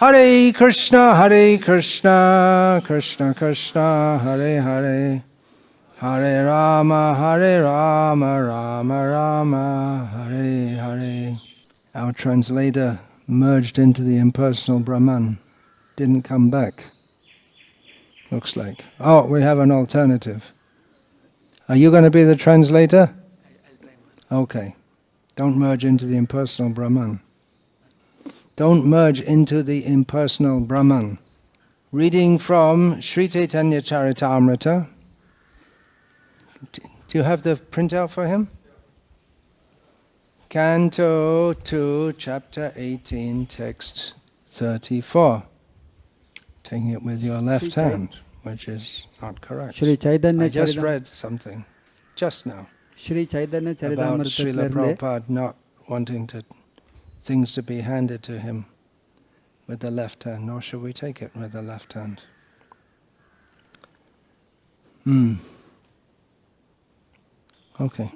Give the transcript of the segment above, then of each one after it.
Hare Krishna, Krishna Krishna, Hare Hare, Hare Rama, Rama Rama, Hare Hare. Our translator merged into the impersonal Brahman, didn't come back. Looks like. Oh, we have an alternative. Are you going to be the translator? Okay. Don't merge into the impersonal Brahman. Don't merge into the impersonal Brahman. Reading from Sri Chaitanya Charitamrita. Do you have the printout for him? Canto 2, Chapter 18, Text 34. Taking it with your left hand, which is not correct. I just read something just now about Srila Prabhupada not wanting things to be handed to him with the left hand, nor should we take it with the left hand. Okay.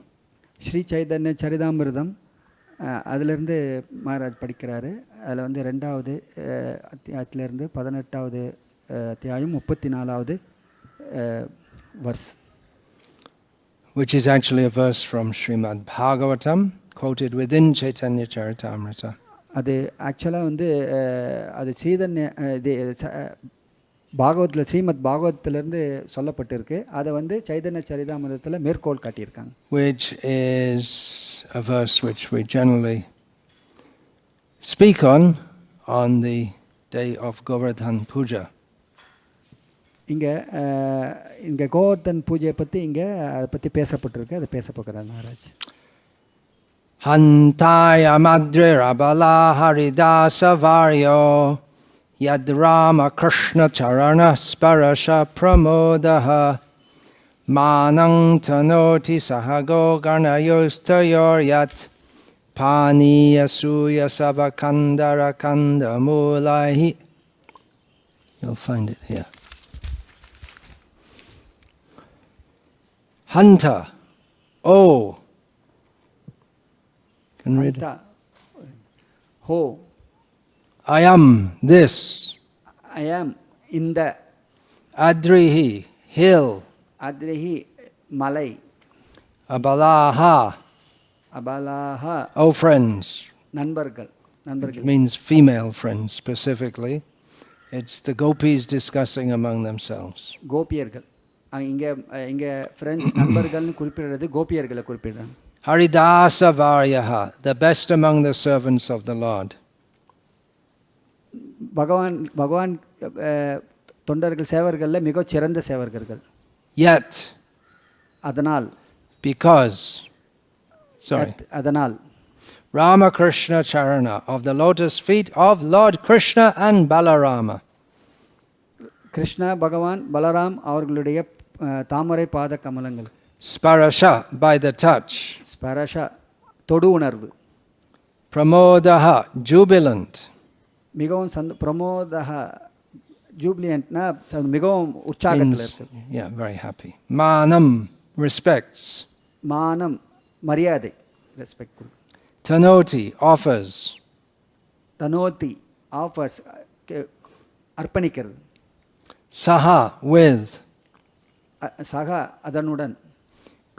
Sri Chaitanya சரிதாமிருதம் அதிலிருந்து மகாராஜ் படிக்கிறாரு. அதில் வந்து 2வது அத்தியாயத்திலிருந்து 18வது அத்தியாயம் 34வது verse. Which is actually a verse from Srimad Bhagavatam, quoted within Chaitanya Charitamrita. அது ஆக்சுவலாக வந்து அது சைதன்ய பாகவத்தில் ஸ்ரீமத் பாகவத்திலிருந்து சொல்லப்பட்டிருக்கு. அதை வந்து சைதன்ய சரிதாமிரதத்தில் மேற்கோள் காட்டியிருக்காங்க. Which is a verse which we generally speak on the day of Govardhana Puja. இங்கே கோவர்தன் பூஜையை பற்றி அதை பற்றி பேசப்பட்டிருக்கு. அதை பேச போகிறார் Maharaj. Hantaya madre rabala haridasa varyo Yad Rama Krishna Charana Sparasha Pramodaha Manang Tanoti Sahago Garnayostayor Yat Pani Yasuya Savakandara Kanda Mulahi. You'll find it here. Hanta. Oh. Can read it. Ho. I am this. I am in the Adrihi, hill. Adrihi, Malay. Abalaha. Abalaha. Oh, friends. Nanbargal. It means female friends specifically. It's the gopis discussing among themselves. Gopiyargal. இங்கே friends நண்பர்கள்னு குறிப்பிடுறது கோபியர்களை குறிப்பிடுறாங்க. Haridasa Varyaha, the best among the servants of the Lord. பகவான் தொண்டர்கள் சேவர்களில் மிகச் சிறந்த சேவர்கள். Yet, அதனால், because, அதனால், Ramakrishna Charana, of the lotus feet of Lord Krishna and Balarama. Krishna பகவான் பலராம் அவர்களுடைய தாமரை பாத கமலங்கள். Sparasha, by the touch. Sparasha, தொடு உணர்வு. Pramodaha, jubilant. மிகவும் பிரமோதஹா, jubilantனா மிகவும் உற்சாகத்தில் இருக்கு. Yeah, very happy. Manam, respects. மானம், மரியாதை, respect. Tanoti, offers. Tanoti, offers, அர்ப்பணிக்கிறது. Saha, with. Saha, அதனுடன்.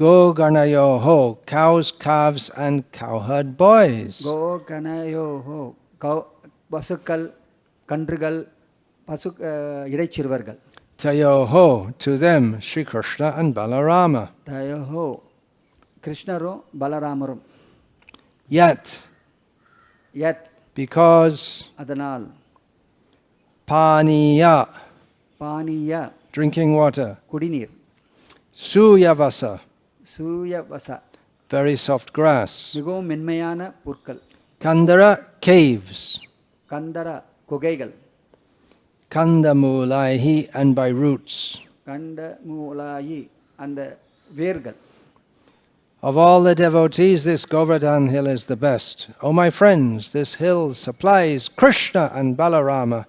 Go Ganayoho, cows, calves and cowherd boys. Go Ganayoho, பசுக்கள், கன்றுகள், பசு இடைச்சிறுவர்கள். Tayoho, to them, Sri Krishna and Balarama. Tayoho, கிருஷ்ணரும் பலராமரும். Yet, because, அதனால், paniya, drinking water. குடிநீர். Suyavasa, very soft grass. மிகவும் மென்மையான புற்கள். Kandara, caves. கந்தர, குகைகள். Kandamulahi, and by roots. கண்டமூலாயி, அந்த வேர்கள். Of all the devotees, this Govardhana Hill is the best. Oh, my friends, this hill supplies Krishna and Balarama,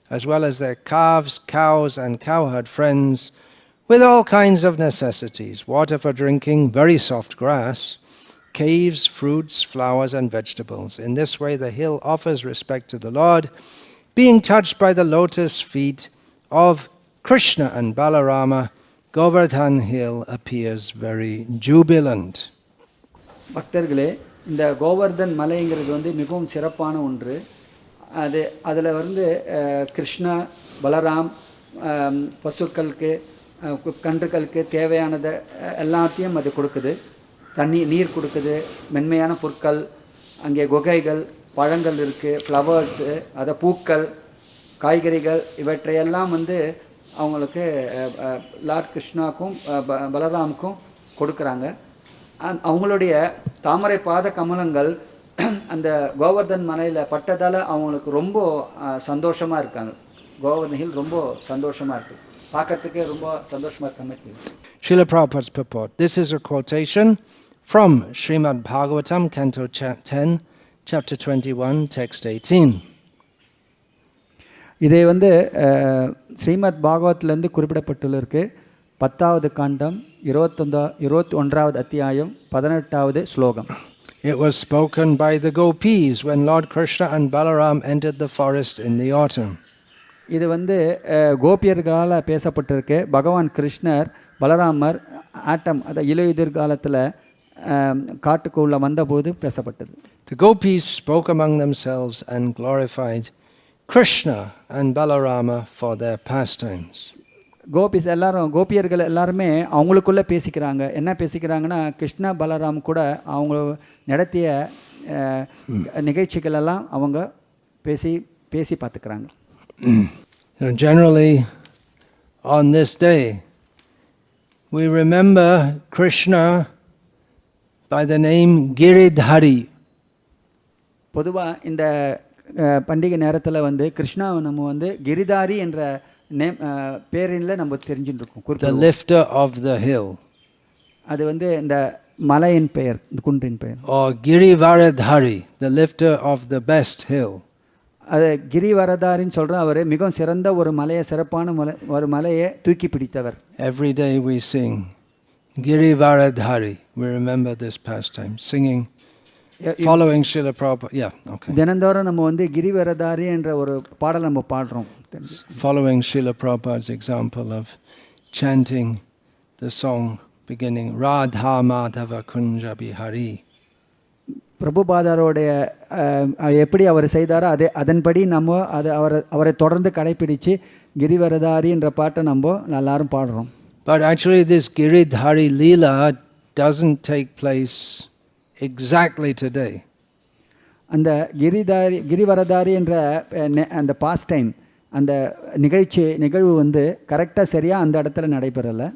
as well as their calves, cows, and cowherd friends, with all kinds of necessities, water for drinking, very soft grass, caves, fruits, flowers, and vegetables. In this way, the hill offers respect to the Lord, being touched by the lotus feet of Krishna and Balarama, Govardhana Hill appears very jubilant. பக்தர்களே, இந்த கோவர்தன் மலைங்கிறது வந்து மிகவும் சிறப்பான ஒன்று. அதில் வந்து கிருஷ்ணா பலராம் பசுக்களுக்கு கன்றுகளுக்கு தேவையானதை எல்லாத்தையும் அது கொடுக்குது. நீர் கொடுக்குது, மென்மையான பொருட்கள், அங்கே குகைகள், பழங்கள் இருக்குது, ஃப்ளவர்ஸு, பூக்கள், காய்கறிகள், இவற்றையெல்லாம் வந்து அவங்களுக்கு லார்ட் கிருஷ்ணாவுக்கும் பலராமுக்கும் கொடுக்குறாங்க. அவங்களுடைய தாமரை பாத கமலங்கள் அந்த கோவர்தன் மலையில் பட்டதால் அவங்களுக்கு ரொம்ப சந்தோஷமாக இருக்காங்க. கோவர்தன் ஹில் ரொம்ப சந்தோஷமாக இருக்குது, பார்க்கறதுக்கே ரொம்ப சந்தோஷமாக இருக்காங்க. Srila Prabhupada's purport. This is a quotation from Srimad Bhagavatam, Canto 10, Chapter 21, Text 18. இதை வந்து ஸ்ரீமத் பாகவத்திலேருந்து குறிப்பிடப்பட்டுள்ளருக்கு. 10வது காண்டம் 21வது அத்தியாயம் 18வது ஸ்லோகம். It was spoken by the gopis when Lord Krishna and Balaram entered the forest in the autumn. இது வந்து கோபியர்களால் பேசப்பட்டிருக்கு. பகவான் கிருஷ்ணர் பலராமர் இலையுதிர் காலத்தில் காட்டுக்குள்ள வந்தபோது பேசப்பட்டது. The gopis spoke among themselves and glorified Krishna and Balarama for their pastimes. கோபியர்கள் எல்லாருமே அவங்களுக்குள்ளே பேசிக்கிறாங்க. என்ன பேசிக்கிறாங்கன்னா, கிருஷ்ணா பலராம் கூட அவங்க நடத்திய நிகழ்ச்சிகளெல்லாம் அவங்க பேசி பார்த்துக்கிறாங்க. Generally, on this day, we remember Krishna by the name Giridhari. பொதுவாக இந்த பண்டிகை நேரத்தில் வந்து கிருஷ்ணாவை நம்ம வந்து கிரிதாரி என்ற பேரில் நம்ம தெரிஞ்சுட்டு இருக்கோம். The lifter of the hill. அது வந்து இந்த மலையின் பெயர், இந்த குன்றின் பெயர். Or Girivaradhari, the lifter of the best hill. அது கிரிவரதாரின்னு சொல்கிறோம். அவர் மிகவும் சிறந்த ஒரு மலையை, சிறப்பான ஒரு மலையை தூக்கி பிடித்தவர். Every day we sing Girivaradhari. We remember this pastime, singing, following Srila Prabhupada. Yeah, okay. தினந்தோறும் நம்ம வந்து கிரிவரதாரி என்ற ஒரு பாடல் நம்ம பாடுறோம். Following Srila Prabhupada's example of chanting the song beginning Radha Madhava Kunja Bihari. பிரபுபாதாரோடைய எப்படி அவர் செய்தாரோ அதன்படி நம்ம அவரை தொடர்ந்து கடைப்பிடிச்சு கிரிவரதாரி என்ற பாட்டை நம்ம எல்லாரும் பாடுறோம். But actually this Giridhari Leela doesn't take place exactly today. அந்த கிரிவரதாரி என்ற அந்த பாஸ்ட் டைம், அந்த நிகழ்வு வந்து கரெக்டாக சரியாக அந்த இடத்துல நடைபெறலை.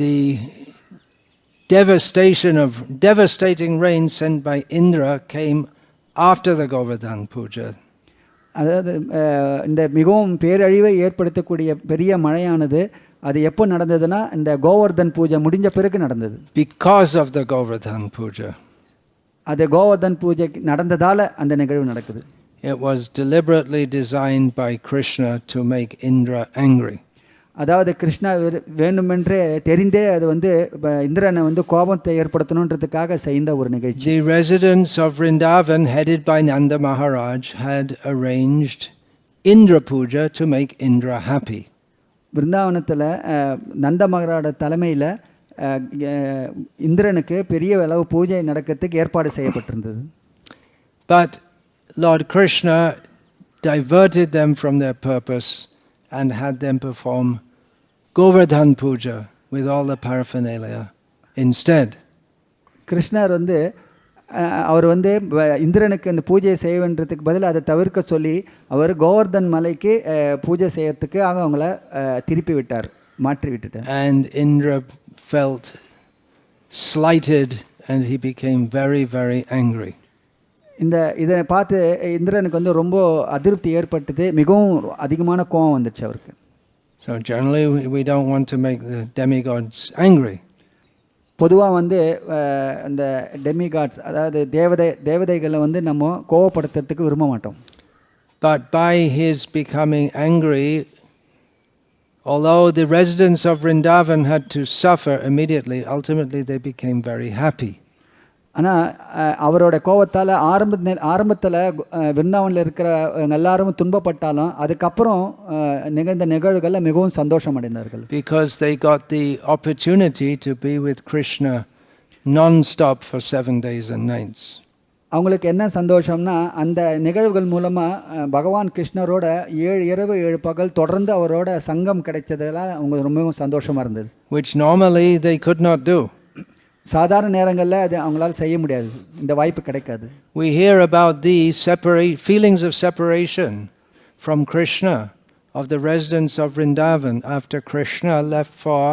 The devastating rain sent by Indra came after the Govardhana Puja. அதாவது இந்த மிகவும் பேரழிவை ஏற்படுத்தக்கூடிய பெரிய மழையானது அது எப்போ நடந்ததுன்னா இந்த கோவர்தன் பூஜை முடிஞ்ச பிறகு நடந்தது. Because of the Govardhana Puja. அது கோவர்தன் பூஜை நடந்ததால் அந்த நிகழ்வு நடக்குது. It was deliberately designed by Krishna to make Indra angry. அதாவது கிருஷ்ணா வேண்டுமென்றே தெரிந்தே அது வந்து இந்திரனை வந்து கோபத்தை ஏற்படுத்தணுன்றதுக்காக செய்த ஒரு நிகழ்ச்சி. The residents of Vrindavan, headed by Nanda Maharaj, had arranged Indra Puja to make Indra happy. விருந்தாவனத்தில் நந்த மகாராஜ தலைமையில் இந்திரனுக்கு பெரிய அளவு பூஜை நடக்கிறதுக்கு ஏற்பாடு செய்யப்பட்டிருந்தது. But Lord Krishna diverted them from their purpose and had them perform Govardhan Puja with all the paraphernalia instead. கிருஷ்ணர் வந்து அவர் வந்து இந்திரனுக்கு அந்த பூஜையை செய்ய வேண்டதுக்கு பதில் அதை தவிர்க்க சொல்லி அவர் கோவர்தன் மலைக்கு பூஜை செய்யறதுக்கு அவங்கள திருப்பி விட்டார், மாற்றி விட்டுட்டார். And Indra felt slighted and he became very, very angry. இதை பார்த்து இந்திரனுக்கு வந்து ரொம்ப அதிருப்தி ஏற்பட்டது, மிகவும் அதிகமான கோபம் வந்துச்சு அவருக்கு. So generally we don't want to make the demigods angry. பொதுவாக வந்து அந்த டெமிகாட்ஸ், அதாவது தேவதைகளை வந்து நம்ம கோபப்படுத்துறதுக்கு விரும்ப மாட்டோம். But by his becoming angry, although the residents of Vrindavan had to suffer immediately, ultimately they became very happy. ஆனால் அவரோட கோபத்தால் ஆரம்பத்தில் விருந்தாவனில் இருக்கிற எல்லாரும் துன்பப்பட்டாலும் அதுக்கப்புறம் நிகழ்ந்த நிகழ்வுகளில் மிகவும் சந்தோஷம் அடைந்தார்கள். Because they got the opportunity to be with Krishna non-stop for 7 days and nights. அவங்களுக்கு என்ன சந்தோஷம்னா அந்த நிகழ்வுகள் மூலமாக பகவான் கிருஷ்ணரோட 7 இரவு 7 பகல் தொடர்ந்து அவரோட சங்கம் கிடைச்சதெல்லாம் அவங்க ரொம்பவும் சந்தோஷமாக இருந்தது. Which normally they could not do. சாதாரண நேரங்களில் அது அவங்களால செய்ய முடியாது, இந்த வாய்ப்பு கிடைக்காது. We hear about the feelings of separation from Krishna of the residents of Vrindavan after Krishna left for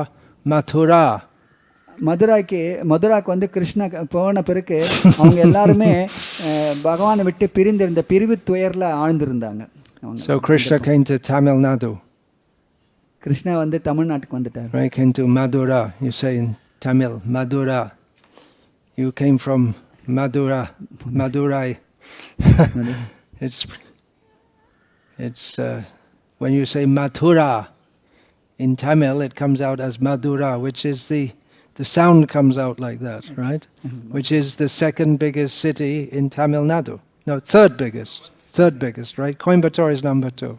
Mathura. மதுராக்கு வந்து கிருஷ்ணா போன பிறகு அவங்க எல்லாருமே பகவானை விட்டு பிரிந்திருந்த பிரிவு துயரில் ஆழ்ந்திருந்தாங்க. So Krishna came to Tamil Nadu. Krishna வந்து தமிழ்நாட்டுக்கு வந்துட்டார். Right, came to Madura. You say in Tamil, Madura. You came from Madura, Madurai. It's when you say Mathura in Tamil, it comes out as Madura, which is the sound comes out like that, right? Which is the second biggest city in Tamil Nadu. No, third biggest, right? Coimbatore is number 2.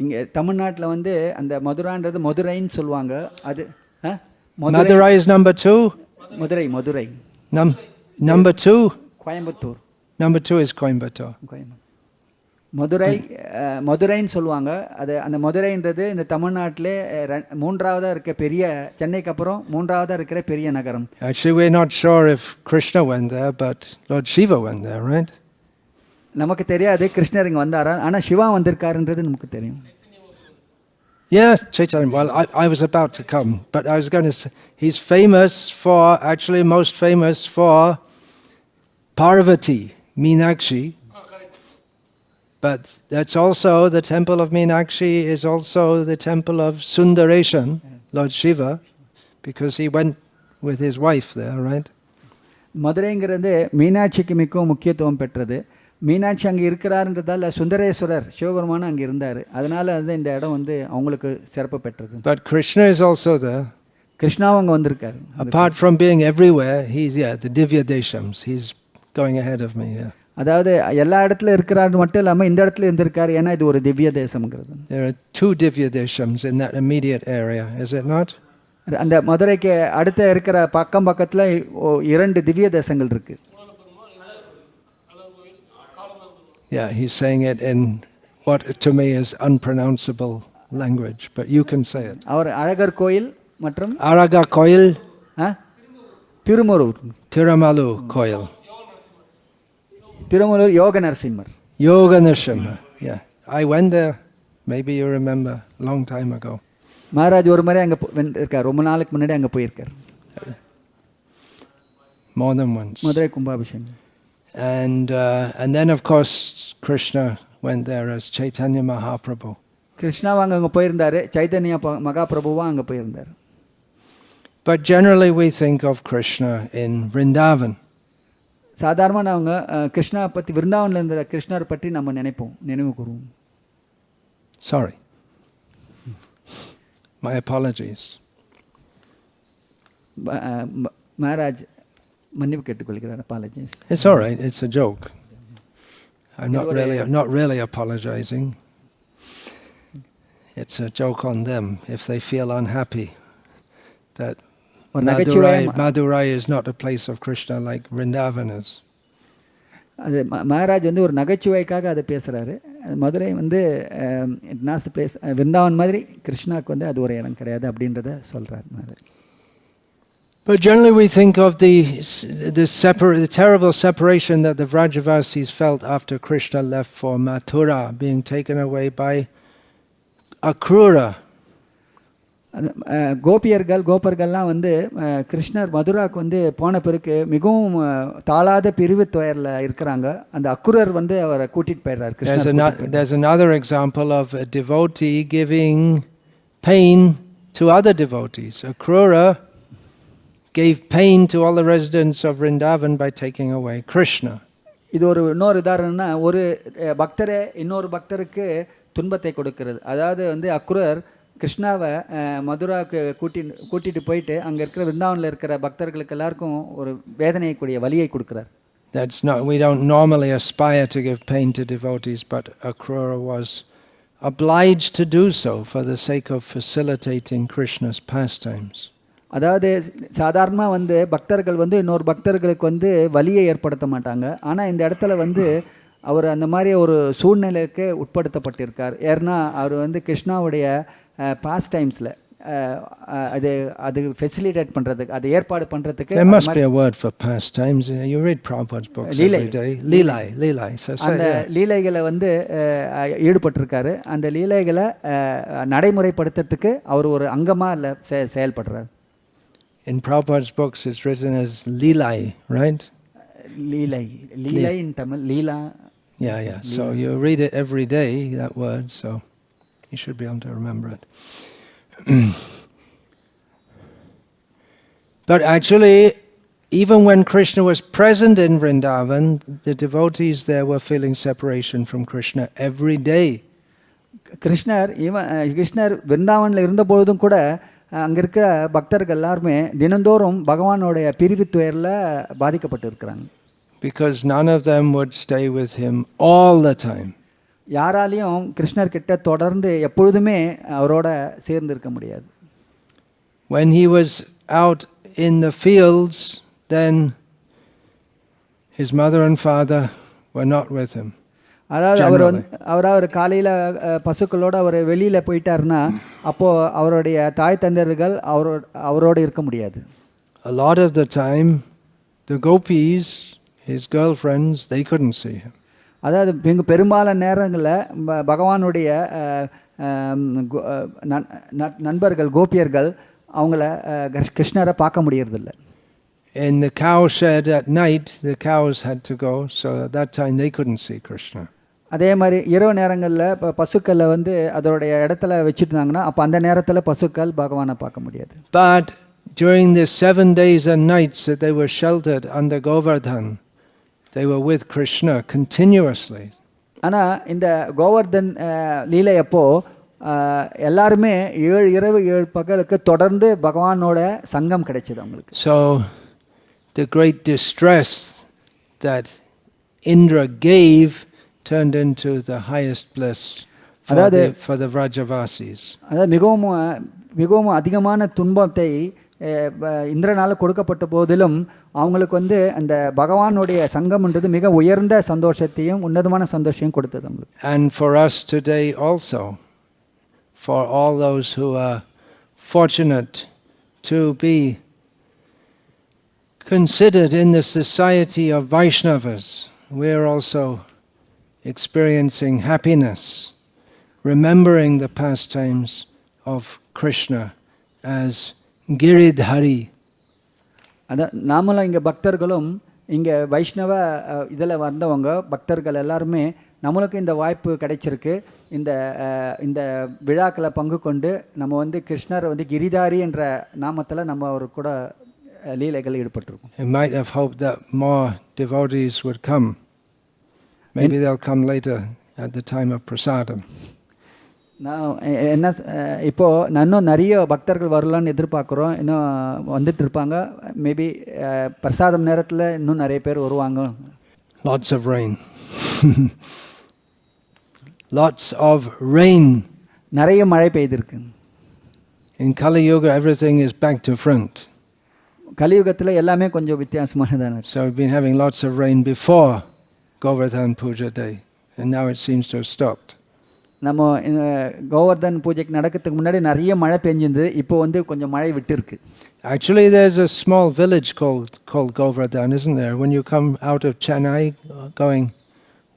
இங்கே தமிழ்நாட்டில் வந்து அந்த மதுரான்றது மதுரைன்னு சொல்லுவாங்க. அது Madurai is number 2. Madurai. Number 2. Coimbatore. Number 2 is Coimbatore. மதுரைன்னு சொல்லுவாங்க. அது அந்த மதுரைன்றது இந்த தமிழ்நாட்டிலே 3ஆவதாக இருக்க பெரிய, சென்னைக்கு அப்புறம் 3ஆவதாக இருக்கிற பெரிய நகரம். Actually, we're not sure if Krishna went there, but Lord Shiva went there, right? நமக்கு தெரியாது கிருஷ்ணர் இங்கே வந்தாரா, ஆனால் சிவா வந்திருக்காருன்றது நமக்கு தெரியும். Yes, Chaitanya. Well, I was about to come, but I was going to say, he's famous for, actually most famous for Parvati, Meenakshi. But that's also, the temple of Meenakshi is also the temple of Sundareshan, Lord Shiva, because he went with his wife there, right? மதுரைங்கிறது மீனாட்சிக்கு மிகவும் முக்கியத்துவம் பெற்றது. மீனாட்சி அங்கே இருக்கிறாருன்றதால சுந்தரேஸ்வரர் சிவபெருமான் அங்கே இருந்தார். அதனால் வந்து இந்த இடம் வந்து அவங்களுக்கு சிறப்பு பெற்றது. But Krishna is also there. கிருஷ்ணாவும் அங்கே வந்திருக்காரு. Apart from being everywhere, he's, the Divya Deshams. He's going ahead of me, yeah. அதாவது எல்லா இடத்துல இருக்கிறாரு மட்டும் இல்லாமல் இந்த இடத்துல இருந்திருக்காரு, ஏன்னா இது ஒரு திவ்ய தேசம்ங்கிறது. There are 2 Divya Deshams in that immediate area, is it not? அந்த மதுரைக்கு அடுத்த இருக்கிற பக்கத்தில் 2 திவ்ய தேசங்கள் இருக்கு. Yeah, he's saying it in what to me is unpronounceable language, but you can say it. அவர் அழகர் கோயில் மற்றும் Araga Koil, திருமுருகர், Tiramalu Koil. திருமுருகர் Yoga Narasimhar. Yoga Nrsimha, yeah. I went there, maybe you remember, long time ago. Maharaj ஒரு முறை அங்கே இருக்கார், ரொம்ப நாளுக்கு முன்னாடி அங்கே போயிருக்கார். More than once. மதுரை கும்பாபிஷேகம். And then of course Krishna went there as Chaitanya Mahaprabhu. கிருஷ்ணாவும் அங்கே போயிருந்தார், சைதன்ய மகாபிரபுவா அங்கே போயிருந்தார். But generally we think of Krishna in Vrindavan. சாதாரணமாக அவங்க கிருஷ்ணா பற்றி விருந்தாவனில் இருந்த கிருஷ்ணர் பற்றி நம்ம நினைவு கூறுவோம். Sorry. My apologies. மகாராஜ் மன்னிப்பு கேட்டுக்கொள்கிறார். Apologies. It's all right. It's a joke. I'm not really apologizing. It's a joke on them if they feel unhappy that Madurai is not a place of Krishna like Vrindavan is. அது மகாராஜ் வந்து ஒரு நகைச்சுவைக்காக அதை பேசுகிறாரு. மதுரை வந்து நாஸ் place, Vrindavan மாதிரி கிருஷ்ணாவுக்கு வந்து அது ஒரு இடம் கிடையாது அப்படின்றத சொல்கிறார் Maharaj. But generally we think of the terrible separation that the Vrajavasis felt after Krishna left for Mathura, being taken away by Akrura. கோபர்கள்லாம் வந்து கிருஷ்ணர் மதுராவுக்கு வந்து போன பிறகு மிகவும் தாளாத பிரிவு துயரில் இருக்கிறாங்க. அந்த அக்குரர் வந்து அவரை கூட்டிகிட்டு போயிடுறார். There's another example of a devotee giving pain to other devotees. Akrura gave pain to all the residents of Vrindavan by taking away Krishna. இது இன்னொரு உதாரணம்னா, ஒரு பக்தரை இன்னொரு பக்தருக்கு துன்பத்தை கொடுக்கிறது. அதாவது வந்து அக்குரர் கிருஷ்ணாவை மதுராவுக்கு கூட்டிட்டு போயிட்டு அங்கே இருக்கிற விருந்தாவனில் இருக்கிற பக்தர்களுக்கு எல்லாருக்கும் ஒரு வேதனையக்கூடிய வலியை கொடுக்குறார். That's not, we don't normally aspire to give pain to devotees, but Akrura was obliged to do so for the sake of facilitating Krishna's pastimes. அதாவது சாதாரணமாக பக்தர்கள் இன்னொரு பக்தர்களுக்கு வலியை ஏற்படுத்த மாட்டாங்க. ஆனால் இந்த இடத்துல அவர் அந்த மாதிரி ஒரு சூழ்நிலைக்கு உட்படுத்தப்பட்டிருக்கார். ஏன்னா அவர் கிருஷ்ணாவுடைய பாஸ்ட் டைம்ஸில் அது ஃபெசிலிட்டேட் பண்ணுறதுக்கு, அது ஏற்பாடு பண்ணுறதுக்கு. There must be a word for pastimes. You read Prabhupada's books every day. Leelai. So அந்த லீலைகளை ஈடுபட்டிருக்காரு. அந்த லீலைகளை நடைமுறைப்படுத்துறதுக்கு அவர் ஒரு அங்கமாக செயல்படுறார். In Prabhupada's books it's written as Leelai, right? Leelai in Tamil, Leela. Yeah. So you read it every day, that word, so you should be able to remember it. But actually, even when Krishna was present in Vrindavan, the devotees there were feeling separation from Krishna every day. கிருஷ்ணர் விருந்தாவனில் இருந்த பொழுதும் கூட அங்கே இருக்கிற பக்தர்கள் எல்லாருமே தினந்தோறும் பகவானுடைய பிரிவு துயரில் பாதிக்கப்பட்டு இருக்கிறாங்க. Because none of them would stay with him all the time. யாராலையும் கிருஷ்ணர் கிட்ட தொடர்ந்து எப்பொழுதுமே அவரோட சேர்ந்து இருக்க முடியாது. When he was out in the fields, then his mother and father were not with him. அதாவது அவர் காலையில் பசுக்களோடு அவர் வெளியில் போயிட்டாருன்னா அப்போது அவருடைய தாய் தந்தையர்கள் அவரோடு இருக்க முடியாது. A lot of the time the gopis, his girlfriends, they couldn't see him. அதாவது இங்கே பெரும்பாலான நேரங்களில் பகவானுடைய நண்பர்கள் கோபியர்கள் அவங்கள கிருஷ்ணரை பார்க்க முடியறதில்லை. In the cow shed at night, the cows had to go, so at that time they couldn't see Krishna. அதே மாதிரி இரவு நேரங்களில் பசுக்களை அதோடைய இடத்துல வச்சுருந்தாங்கன்னா அப்போ அந்த நேரத்தில் பசுக்கள் பகவானை பார்க்க முடியாது. But during the 7 days and nights that they were sheltered under Govardhan, they were with Krishna continuously. ஆனால் இந்த கோவர்தன் லீலை அப்போ எல்லாருமே 7 இரவு 7 பகலுக்கு தொடர்ந்து பகவானோட சங்கம் கிடைச்சது அவங்களுக்கு. So the great distress that Indra gave turned into the highest bliss for the Vrajavasis. அதாவது மிகவும் அதிகமான துன்பத்தை இந்திரனால் கொடுக்கப்பட்ட போதிலும் அவங்களுக்கு அந்த பகவானுடைய சங்கம்ன்றது மிக உயர்ந்த சந்தோஷத்தையும் உன்னதமான சந்தோஷத்தையும் கொடுத்தது அவங்களுக்கு. And for us today also, for all those who are fortunate to be considered in the society of Vaishnavas, we are also experiencing happiness, remembering the pastimes of Krishna as Giridhari. அதான் நாமளும் இங்கே பக்தர்களும் இங்கே வைஷ்ணவ இதில் வந்தவங்க பக்தர்கள் எல்லாருமே நம்மளுக்கு இந்த வாய்ப்பு கிடைச்சிருக்கு. இந்த விழாக்களை பங்கு கொண்டு நம்ம கிருஷ்ணர் கிரிதாரி என்ற நாமத்தில் நம்ம அவர் கூட லீலைகள் ஈடுபட்டிருக்கோம். You might have hoped that more devotees would come. Maybe they'll come later at the time of prasadam. நான் இப்போது இன்னும் நிறைய பக்தர்கள் வரலான்னு எதிர்பார்க்குறோம். இன்னும் வந்துட்டு இருப்பாங்க. மேபி பிரசாதம் நேரத்தில் இன்னும் நிறைய பேர் வருவாங்க. Lots of rain. Lots of rain. நிறைய மழை பெய்திருக்கு. In Kali Yuga everything is back to front. கலியுகத்தில் எல்லாமே கொஞ்சம் வித்தியாசமானதான. So we've been having lots of rain before Govardhan Puja Day, and now it seems to have stopped. நம்ம கோவர்தன் பூஜைக்கு நடக்கிறதுக்கு முன்னாடி நிறைய மழை பெஞ்சிருந்து இப்போ கொஞ்சம் மழை விட்டுருக்கு. Actually there's a small village called Govardhan, isn't there? When you come out of Chennai going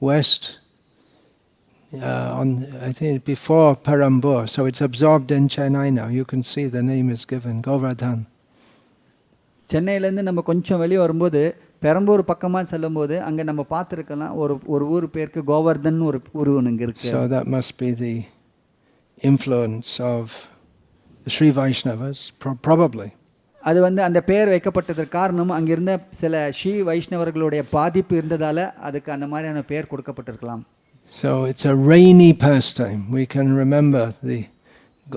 west, I think before Perambur, so it's absorbed in Chennai now. You can see the name is given, Govardhan. சென்னையிலேருந்து நம்ம கொஞ்சம் வெளியே வரும்போது பெரம்பூர் பக்கமாக செல்லும்போது அங்கே நம்ம பார்த்துருக்கலாம் ஒரு ஊர் பேருக்கு கோவர்தன் ஒரு ஊர் ஒன்று இருக்கு. So that must be the influence of the Sri Vaishnavas, probably. அது அந்த பேர் வைக்கப்பட்டதற்கு காரணம் அங்கிருந்த சில ஸ்ரீ வைஷ்ணவர்களுடைய பாதிப்பு இருந்ததால் அதுக்கு அந்த மாதிரியான பேர் கொடுக்கப்பட்டிருக்கலாம். So it's a rainy pastime. We can remember the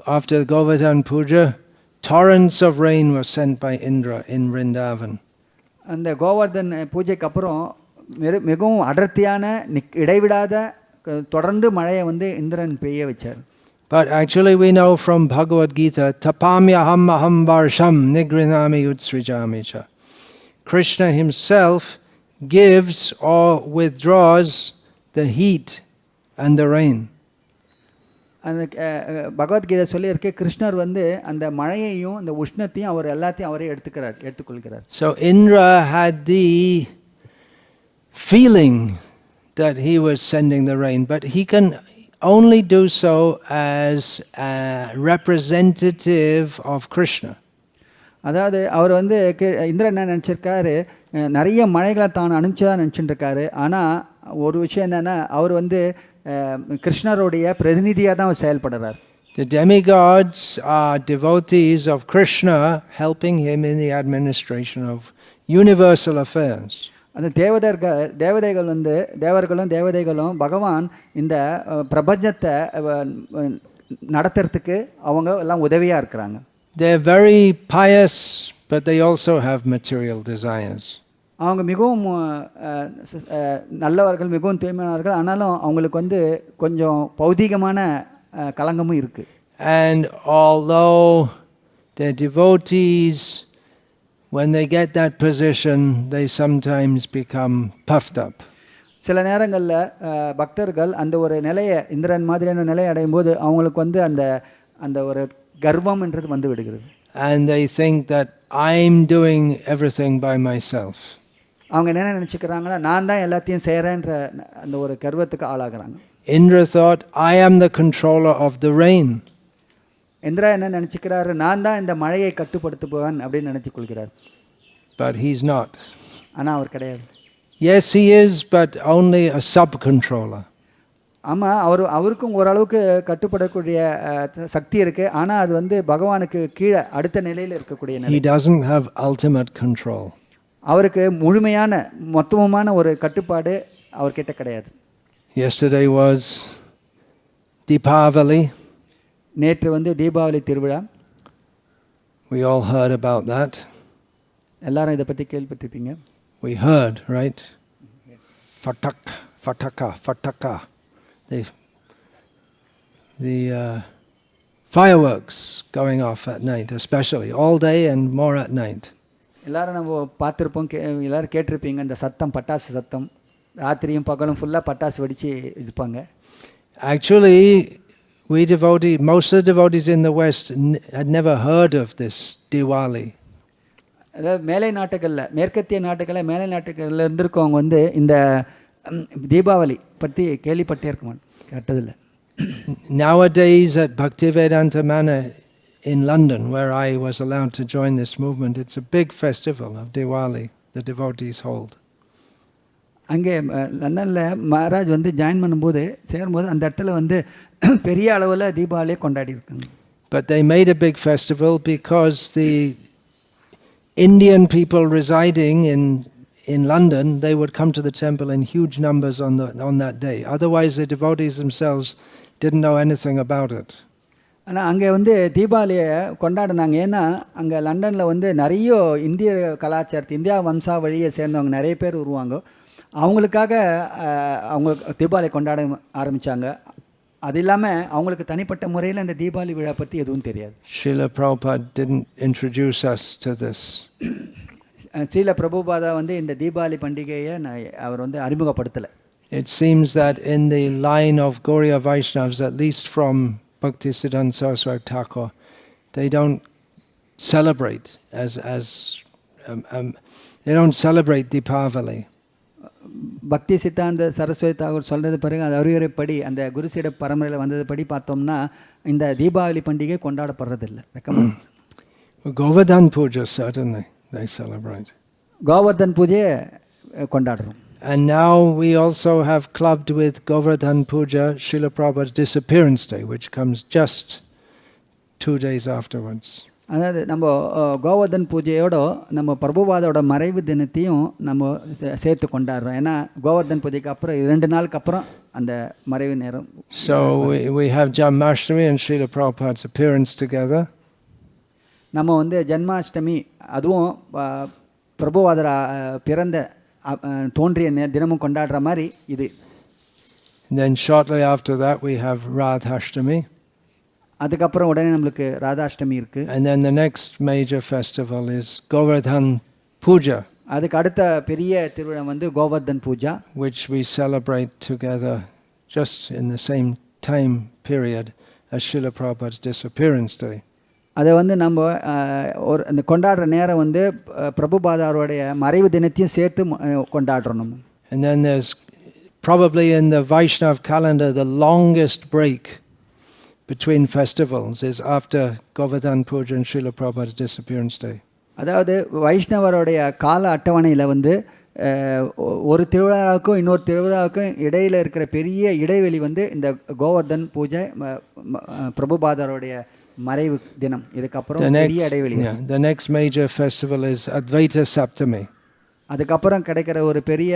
after Govardhana Puja, torrents of rain were sent by Indra in Vrindavan. அந்த கோவர்தன் பூஜைக்கு அப்புறம் மிகவும் அடர்த்தியான இடைவிடாத தொடர்ந்து மழையை வந்து இந்திரன் பெய்ய வச்சார். But actually we know from Bhagavad Gita, tapamyaham aham varsham nigrinami utsrijami cha. Krishna himself gives or withdraws the heat and the rain. அந்த பகவத்கீதை சொல்லியிருக்கு, கிருஷ்ணர் வந்து அந்த மழையையும் அந்த உஷ்ணத்தையும் அவர் எல்லாத்தையும் அவரே எடுத்துக்கொள்கிறார். So Indra had the feeling that he was sending the rain, but he can only do so as a representative of Krishna. அதாவது அவர் வந்து இந்திரன் என்ன நினச்சிருக்காரு, நிறைய மழைகளை தான் அனுப்பிச்சதாக நினச்சிட்டு இருக்காரு. ஆனால் ஒரு விஷயம் என்னென்னா, அவர் வந்து கிருஷ்ணருடைய பிரதிநிதியாக தான் அவர் செயல்படுறார். The demigods are devotees of Krishna, helping him in the administration of universal affairs. அந்த தேவதைகள் வந்து தேவதைகளும் பகவான் இந்த பிரபஞ்சத்தை நடத்துறதுக்கு அவங்க எல்லாம் உதவியாக இருக்கிறாங்க. They are very pious, but they also have material desires. அவங்க மிகவும் நல்லவர்கள், மிகவும் தூய்மையானவர்கள். ஆனாலும் அவங்களுக்கு வந்து கொஞ்சம் பௌதிகமான கலங்கமும் இருக்குது. And although they're devotees, when they get that position, they sometimes become puffed up. சில நேரங்களில் பக்தர்கள் அந்த ஒரு நிலையை, இந்திரன் மாதிரியான நிலையை அடையும் போது அவங்களுக்கு வந்து அந்த ஒரு கர்வம் என்றது வந்து விடுகிறது. And they think that I'm doing everything by myself. அவங்க என்ன நினச்சிக்கிறாங்கன்னா, நான் தான் எல்லாத்தையும் செய்கிறேன்ற அந்த ஒரு கர்வத்துக்கு ஆளாகிறாங்க. Indra thought, I am the controller of the rain. Indira என்ன நினச்சிக்கிறாரு, நான் தான் இந்த மழையை கட்டுப்படுத்துபவன் அப்படின்னு நினச்சி கொள்கிறார். But he's not. ஆனால் அவர் கிடையாது. Yes, he is, but only a sub-controller. ஆமாம், அவருக்கும் ஓரளவுக்கு கட்டுப்படக்கூடிய சக்தி இருக்குது. ஆனால் அது வந்து பகவானுக்கு கீழே அடுத்த நிலையில் இருக்கக்கூடிய நிலை. He doesn't have ultimate control. அவருக்கு முழுமையான மொத்தமான ஒரு கட்டுப்பாடு அவர்கிட்ட கிடையாது. Yesterday was Deepavali. நேற்று வந்து தீபாவளி திருவிழா. We all heard about that. எல்லாரும் இதை பற்றி கேள்விப்பட்டிருப்பீங்க. We heard, right? Fataka. The fireworks going off at night, especially all day and more at night. எல்லாரும் நம்ம பார்த்துருப்போம், எல்லோரும் கேட்டிருப்பீங்க இந்த சத்தம், பட்டாசு சத்தம். ராத்திரியும் பகலும் ஃபுல்லாக பட்டாசு வெடித்து இருப்பாங்க. Actually, most of the devotees in the West had never heard of this Diwali. அதாவது மேலை நாட்டுகளில், மேற்கத்திய நாட்டுகளில், மேலை நாட்டுகளில் இருந்திருக்கவங்க வந்து இந்த தீபாவளி பற்றி கேள்விப்பட்டே இருக்க கேட்டதில்லை. Nowadays at Bhaktivedanta Manor in London, where I was allowed to join this movement, it's a big festival of Diwali the devotees hold. அங்கே லண்டனில் மகாராஜ் வந்து ஜாயின் பண்ணும்போது சேரும்போது அந்த இடத்துல வந்து பெரிய அளவில் தீபாவளியை கொண்டாடி இருக்காங்க. But they made a big festival because the Indian people residing in London, they would come to the temple in huge numbers on that day. Otherwise the devotees themselves didn't know anything about it. ஆனால் அங்கே வந்து தீபாவளியை கொண்டாடினாங்க. ஏன்னா அங்கே லண்டனில் வந்து நிறைய இந்திய கலாச்சாரத்தை, இந்தியா வம்சாவழியை சேர்ந்தவங்க நிறைய பேர் வருவாங்க. அவங்களுக்காக அவங்க தீபாவளி கொண்டாட ஆரம்பித்தாங்க. அது இல்லாமல் அவங்களுக்கு தனிப்பட்ட முறையில் இந்த தீபாவளி விழா பற்றி எதுவும் தெரியாது. Srila Prabhupada didn't introduce us to this. Srila Prabhupada வந்து இந்த தீபாவளி பண்டிகையை அவர் வந்து அறிமுகப்படுத்தலை. It seems that in the line of Gauriya Vaishnavas, at least from Bhakti Siddhanta Saraswati Thakur, they don't celebrate they don't celebrate Deepavali. பக்தி சித்தாந்த சரஸ்வதி தாகூர் சொல்கிறது பிறகு அது அறிவுரைப்படி அந்த குருசீட பரம்பரையில் வந்தது படி பார்த்தோம்னா இந்த தீபாவளி பண்டிகை கொண்டாடப்படுறதில்லை. Govardhana Puja, certainly they celebrate. Govardhan பூஜையை கொண்டாடுறோம். And now we also have clubbed with Govardhana Puja, Srila Prabhupada's disappearance day, which comes just 2 days afterwards. அதாவது நம்ம கோவர்தன் பூஜையோட நம்ம பிரபுபாதோட மறைவு தினத்தையும் நம்ம சேர்த்து கொண்டாடுறோம். ஏன்னா கோவர்தன் பூஜைக்கு அப்புறம் 2 நாளுக்கு அப்புறம் அந்த மறைவு நேரம். So we have Janmashtami and Srila Prabhupada's appearance together. நம்ம வந்து ஜன்மாஷ்டமி அதுவும் பிரபுபாதர் பிறந்த தோன்றிய தினமும் கொண்டாடுற மாதிரி இது. And then shortly after that we have Radhashtami. அதுக்கப்புறம் உடனே நம்மளுக்கு ராதாஷ்டமி இருக்கு. And then the next major festival is Govardhana Puja. அதுக்கு அடுத்த பெரிய திருவிழா வந்து Govardhan Pooja, which we celebrate together just in the same time period as Srila Prabhupada's disappearance day. அதை வந்து நம்ம ஒரு அந்த கொண்டாடுற நேரம் வந்து பிரபுபாதாரோடைய மறைவு தினத்தையும் சேர்த்து கொண்டாடுறோம் நம்ம. And then there's probably in the Vaishnav calendar the longest break between festivals is after Govardhana Puja and Srila Prabhupada's disappearance day. அதாவது வைஷ்ணவருடைய கால அட்டவணையில் வந்து ஒரு திருவிழாவுக்கும் இன்னொரு திருவிழாவுக்கும் இடையில் இருக்கிற பெரிய இடைவெளி வந்து இந்த கோவர்தன் பூஜை பிரபுபாதருடைய மறைவு தினம். இதுக்கப்புறம் பெரிய இடைவெளி. The next major festival is Advaita Saptami. அதுக்கப்புறம் கிடைக்கிற ஒரு பெரிய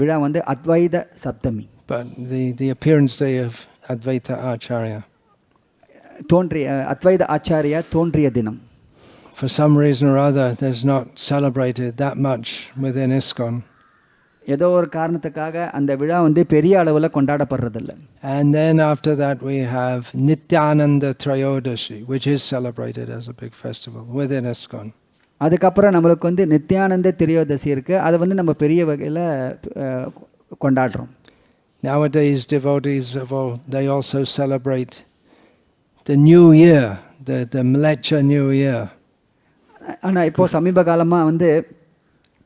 விழா வந்து அத்வைத சப்தமி. But the appearance day of Advaita Acharya. தோன்றிய அத்வைத ஆச்சாரியா தோன்றிய தினம். For some reason or other, there's not celebrated that much within ISKCON. ஏதோ ஒரு காரணத்துக்காக அந்த விழா வந்து பெரிய அளவில் கொண்டாடப்படுறதில்ல. And then after that we have Nityananda Trayodashi, which is celebrated as a big festival within ISKCON. அதுக்கப்புறம் நம்மளுக்கு வந்து நித்யானந்த திரையோதசி இருக்குது. அதை வந்து நம்ம பெரிய வகையில் கொண்டாடுறோம். Nowadays devotees they also celebrate the new year, the Mlecha New Year. ஆனால் இப்போ சமீப காலமாக வந்து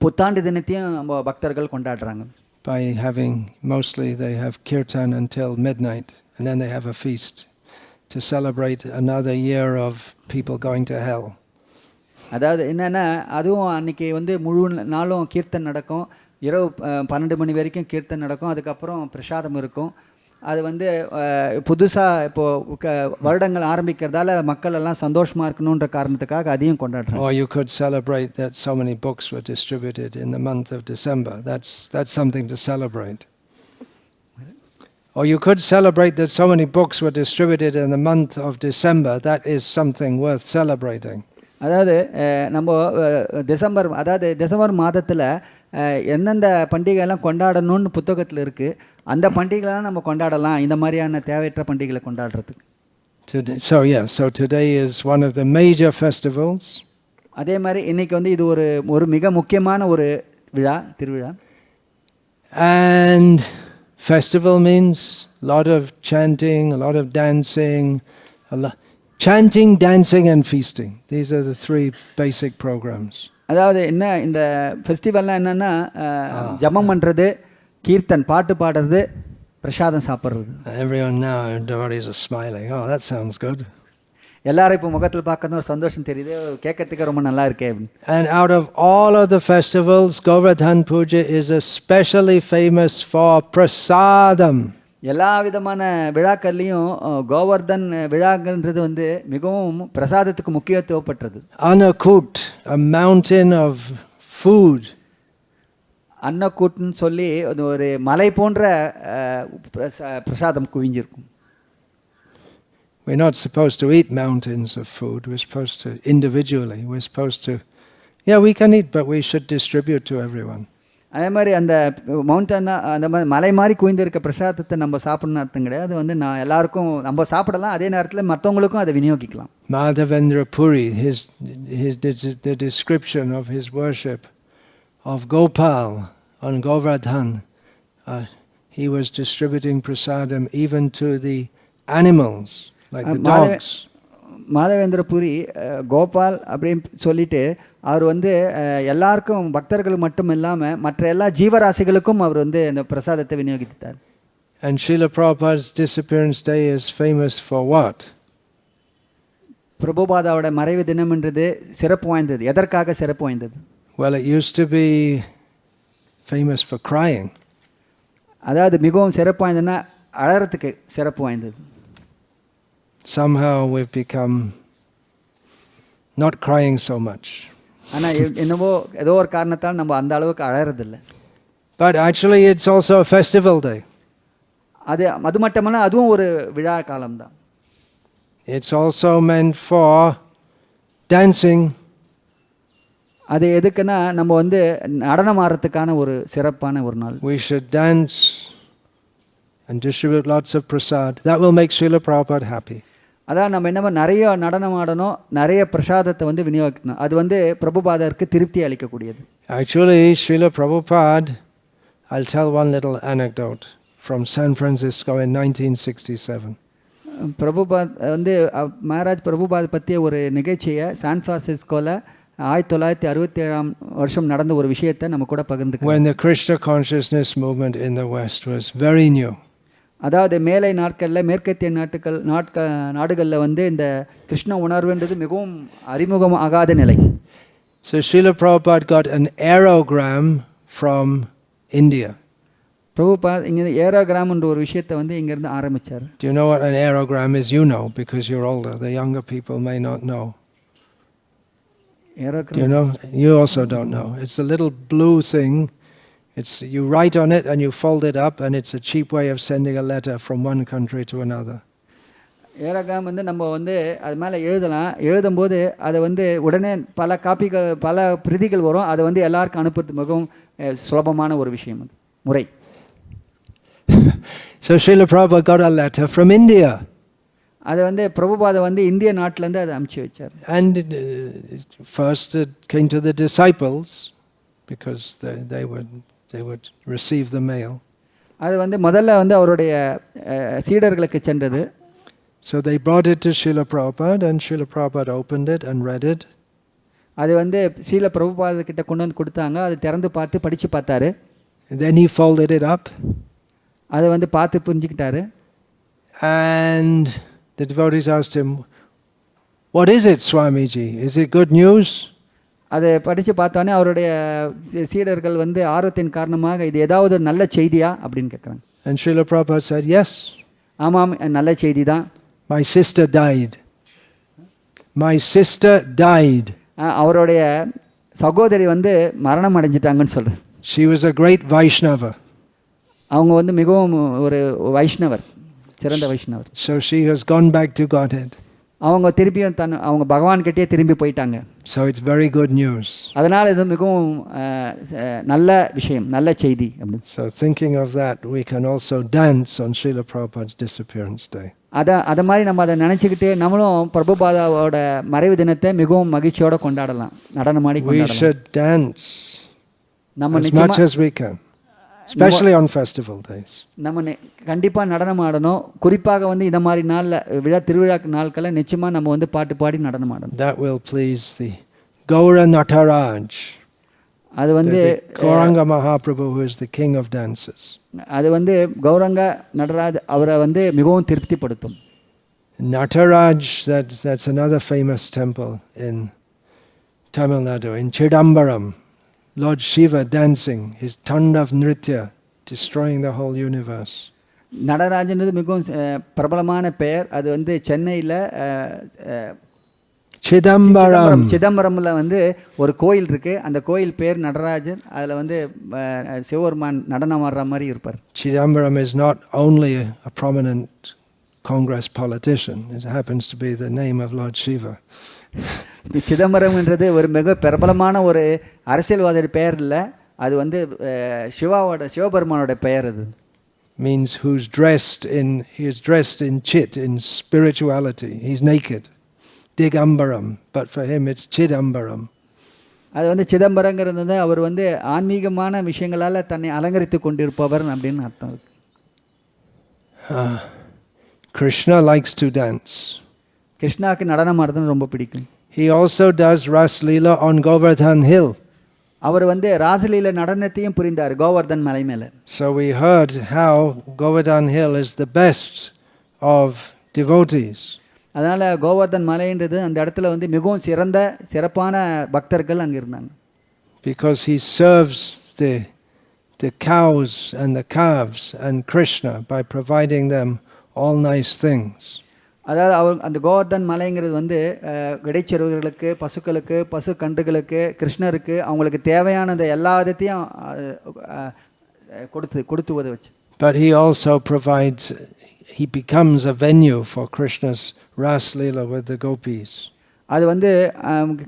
புத்தாண்டு தினத்தையும் நம்ம பக்தர்கள் கொண்டாடுறாங்க. By having mostly they have kirtan until midnight and then they have a feast to celebrate another year of people going to hell. அதாவது என்னென்னா அதுவும் அன்றைக்கி வந்து முழு நாளும் கீர்த்தன் நடக்கும். இரவு 12 மணி வரைக்கும் கீர்த்தன் நடக்கும். அதுக்கப்புறம் பிரசாதம் இருக்கும். அது வந்து புதுசாக இப்போது வருடங்கள் ஆரம்பிக்கிறதால மக்கள் எல்லாம் சந்தோஷமாக இருக்கணுன்ற காரணத்துக்காக அதையும் கொண்டாடுறாங்க. Or you could celebrate that so many books were distributed in the month of December. That's something to celebrate. Or you could celebrate that so many books were distributed in the month of December. That is something worth celebrating. அதாவது நம்ம December மாதத்தில் எந்தெந்த பண்டிகைலாம் கொண்டாடணும்னு புத்தகத்தில் இருக்குது. அந்த பண்டிகைலாம் நம்ம கொண்டாடலாம், இந்த மாதிரியான தேவையற்ற பண்டிகைகளை கொண்டாடுறதுக்கு. So today is one of the major festivals. அதே மாதிரி இன்னைக்கு வந்து இது ஒரு மிக முக்கியமான ஒரு திருவிழா. And festival means a lot of chanting, a lot of dancing, chanting, dancing and feasting. These are the 3 basic programs. அதாவது என்ன இந்த ஃபெஸ்டிவல்லாம் என்னென்னா ஜபம் பண்ணுறது, கீர்த்தன் பாட்டு பாடுறது, பிரசாதம் சாப்பிட்றது. Everyone now, devotees are smiling. Oh, that sounds good. எல்லாரும் இப்போ முகத்தில் பார்க்கறது ஒரு சந்தோஷம் தெரியுது, கேட்கறதுக்கு ரொம்ப நல்லா இருக்கே. And out of all of the festivals, Govardhana Puja is especially famous for prasadam. எல்லா விதமான விழாக்கள்லையும் கோவர்தன் விழாக்கள்ன்றது வந்து மிகவும் பிரசாதத்துக்கு முக்கியத்துவப்பட்டது. Annakut, a mountain of food. அன்னக்கூட்னு சொல்லி ஒரு மலை போன்ற பிரசாதம் குவிஞ்சிருக்கும். We're not supposed to eat mountains of food. We're supposed to individually. We're supposed to, we can eat, but we should distribute to everyone. அதே மாதிரி அந்த மவுண்டன்னா அந்த மாதிரி மலை மாதிரி குவிந்திருக்க பிரசாதத்தை நம்ம சாப்பிடணும்னு அர்த்தம் கிடையாது. அது வந்து நான் எல்லாருக்கும் நம்ம சாப்பிடலாம், அதே நேரத்தில் மற்றவங்களுக்கும் அதை விநியோகிக்கலாம். Madhavendra Puri, the description of his worship of Gopal on Govardhana, he was distributing prasadam even to the animals, like the dogs. Madhavendra புரி கோபால் அப்படின்னு சொல்லிட்டு அவர் வந்து எல்லாருக்கும் பக்தர்கள் மட்டும் இல்லாமல் மற்ற எல்லா ஜீவராசிகளுக்கும் அவர் வந்து அந்த பிரசாதத்தை விநியோகித்தார். And Srila Prabhupada's disappearance day is famous for what? பிரபுபாதாவோட மறைவு தினம்ன்றது சிறப்பு வாய்ந்தது. எதற்காக சிறப்பு வாய்ந்தது? Well, it used to be famous for crying. அதாவது மிகவும் சிறப்பு வாய்ந்ததுன்னா அழறதுக்கு சிறப்பு வாய்ந்தது. Somehow we've become not crying so much. ஆனால் என்னவோ ஏதோ ஒரு காரணத்தால் நம்ம அந்த அளவுக்கு அழறதில்லை. But actually it's also a festival day. அது மட்டுமல்ல, அதுவும் ஒரு விழா காலம்தான். It's also meant for dancing. அது எதுக்குன்னா நம்ம வந்து நடனம் ஆடுறதுக்கான ஒரு சிறப்பான ஒரு நாள். We should dance and distribute lots of prasad. That will make Srila Prabhupada happy. அதான் நம்ம என்ன நிறைய நடனம் ஆடணும், நிறைய பிரசாதத்தை வந்து விநியோகிக்கணும். அது வந்து பிரபுபாதருக்கு திருப்தி அளிக்கக்கூடியது. Actually, Srila Prabhupada, I'll tell one little anecdote from San Francisco in 1967. Prabhupad வந்து மகாராஜ் பிரபுபாத் பற்றிய ஒரு நிகழ்ச்சியை சான் பிரான்சிஸ்கோவில் 1967 வருஷம் நடந்த ஒரு விஷயத்தை நம்ம கூட பகிர்ந்துக்கலாம். When the Krishna consciousness movement in the West was very new. அதாவது மேலை நாட்களில் மேற்கத்திய நாடுகளில் வந்து இந்த கிருஷ்ண உணர்வுன்றது மிகவும் அறிமுகம் ஆகாத நிலை. So Srila Prabhupada got an aerogram from India. Prabhupad இங்கே ஏரோகிராம்ன்ற ஒரு விஷயத்தை வந்து இங்கேருந்து ஆரம்பித்தார். Do you know what an aerogram is? You know, because you're older. The younger people may not know. Aerogram. Do you know? You also don't know. It's a little blue thing. You write on it and you fold it up, and it's a cheap way of sending a letter from one country to another. Aerogramme வந்து நம்ம வந்து அது மேலே எழுதும்போது அதை வந்து உடனே பல பிரதிகள் வரும். அதை வந்து எல்லாருக்கும் அனுப்புறது மிகவும் சுலபமான ஒரு விஷயம், அது முறை. So Srila Prabhupada got a letter from India. அதை வந்து பிரபுபாதை வந்து இந்திய நாட்டிலேருந்து அதை அனுப்பிச்சி வச்சார். And first it came to the disciples because they would receive the mail. அது வந்து முதல்ல வந்து அவருடைய சீடர்களுக்கு சென்றது. So they brought it to Srila Prabhupada, and Srila Prabhupada opened it and read it. அது வந்து ஸ்ரீல பிரபுபாத கிட்ட கொண்டு வந்து கொடுத்தாங்க. அது திறந்து பார்த்து படித்து பார்த்தாரு. Then he folded it up. அதை வந்து பார்த்து புரிஞ்சுக்கிட்டாரு. And the devotees asked him, "What is it, Swamiji? Is it good news?" அதை படித்து பார்த்தோன்னே அவருடைய சீடர்கள் வந்து ஆர்வத்தின் காரணமாக இது ஏதாவது நல்ல செய்தியா அப்படின்னு கேட்குறாங்க. And Srila Prabhupada said, "Yes." ஆமாம், நல்ல செய்தி தான். My sister died. My sister died. அவருடைய சகோதரி வந்து மரணம் அடைஞ்சிட்டாங்கன்னு சொல்கிறேன். She was a great Vaishnava. அவங்க வந்து மிகவும் ஒரு வைஷ்ணவர், சிறந்த வைஷ்ணவர். So she has gone back to Godhead. அவங்க திருப்பியும் அவங்க பகவான்கிட்டே திரும்பி போயிட்டாங்க. So it's very good news. அதனால் இது மிகவும் நல்ல விஷயம், நல்ல செய்தி. So thinking of that, we can also dance on Srila Prabhupada's disappearance day. அதை மாதிரி நம்ம அதை நினச்சிக்கிட்டு நம்மளும் பிரபுபாதாவோட மறைவு தினத்தை மிகவும் மகிழ்ச்சியோடு கொண்டாடலாம், நடனமாடி கொண்டாடலாம். We should dance as much as we can, especially on festival days. நம்ம கண்டிப்பாக நடனம் ஆடணும். குறிப்பாக வந்து இந்த மாதிரி நாளில் திருவிழா நாட்களில் நிச்சயமாக நம்ம வந்து பாட்டு பாடி நடனம் ஆடணும். That will please the Gaura Nataraj. அது வந்து Gauranga Mahaprabhu, who is the king of dances. அது வந்து கௌரங்க நடராஜ் அவரை வந்து மிகவும் திருப்திப்படுத்தும். Nataraj, that's another famous temple in Tamil Nadu, in Chidambaram. Lord Shiva dancing, his Tandav Nritya, destroying the whole universe. நடராஜன்றது மிகவும் பிரபலமான பெயர். அது வந்து சென்னையில் சிதம்பரம்ல வந்து ஒரு கோயில் இருக்கு. அந்த கோயில் பேர் நடராஜன். அதில் வந்து சிவபெருமான் நடனம் ஆடுற மாதிரி இருப்பார். Chidambaram is not only a prominent Congress politician, it happens to be the name of Lord Shiva. சிதம்பரம்ன்றது ஒரு மிக பிரபலமான ஒரு அரசியல்வாதியோட பெயர் இல்லை, அது வந்து சிவபெருமானோட பெயர். அது means he is dressed in chit, in spirituality. He's naked. Digambaram, but for him it's Chidambaram. அது வந்து சிதம்பரங்கிறது அவர் வந்து ஆன்மீகமான விஷயங்களால் தன்னை அலங்கரித்து கொண்டிருப்பவர் அப்படின்னு அர்த்தம். Krishna likes to dance. கிருஷ்ணாவுக்கு நடனம் ஆடுறது ரொம்ப பிடிக்கும். He also does Ras Leela on Govardhana Hill. அவர் வந்து ராசலீல நடனத்தையும் புரிந்தார் கோவர்தன் மலை மேலே. So we heard how Govardhana Hill is the best of devotees. அதனால் கோவர்தன் மலைன்றது அந்த இடத்துல வந்து மிகவும் சிறப்பான பக்தர்கள் அங்கே இருந்தாங்க. Because he serves the cows and the calves and Krishna by providing them all nice things. அதாவது அவர் அந்த கோவர்தன் மலைங்கிறது வந்து இடைச்செருவர்களுக்கு, பசுக்களுக்கு, பசு கன்றுகளுக்கு, கிருஷ்ணருக்கு அவங்களுக்கு தேவையானதை எல்லா விதத்தையும் கொடுத்து உதவுச்சு. But he also provides, he becomes a venue for Krishna's Ras Leela with the gopis. அது வந்து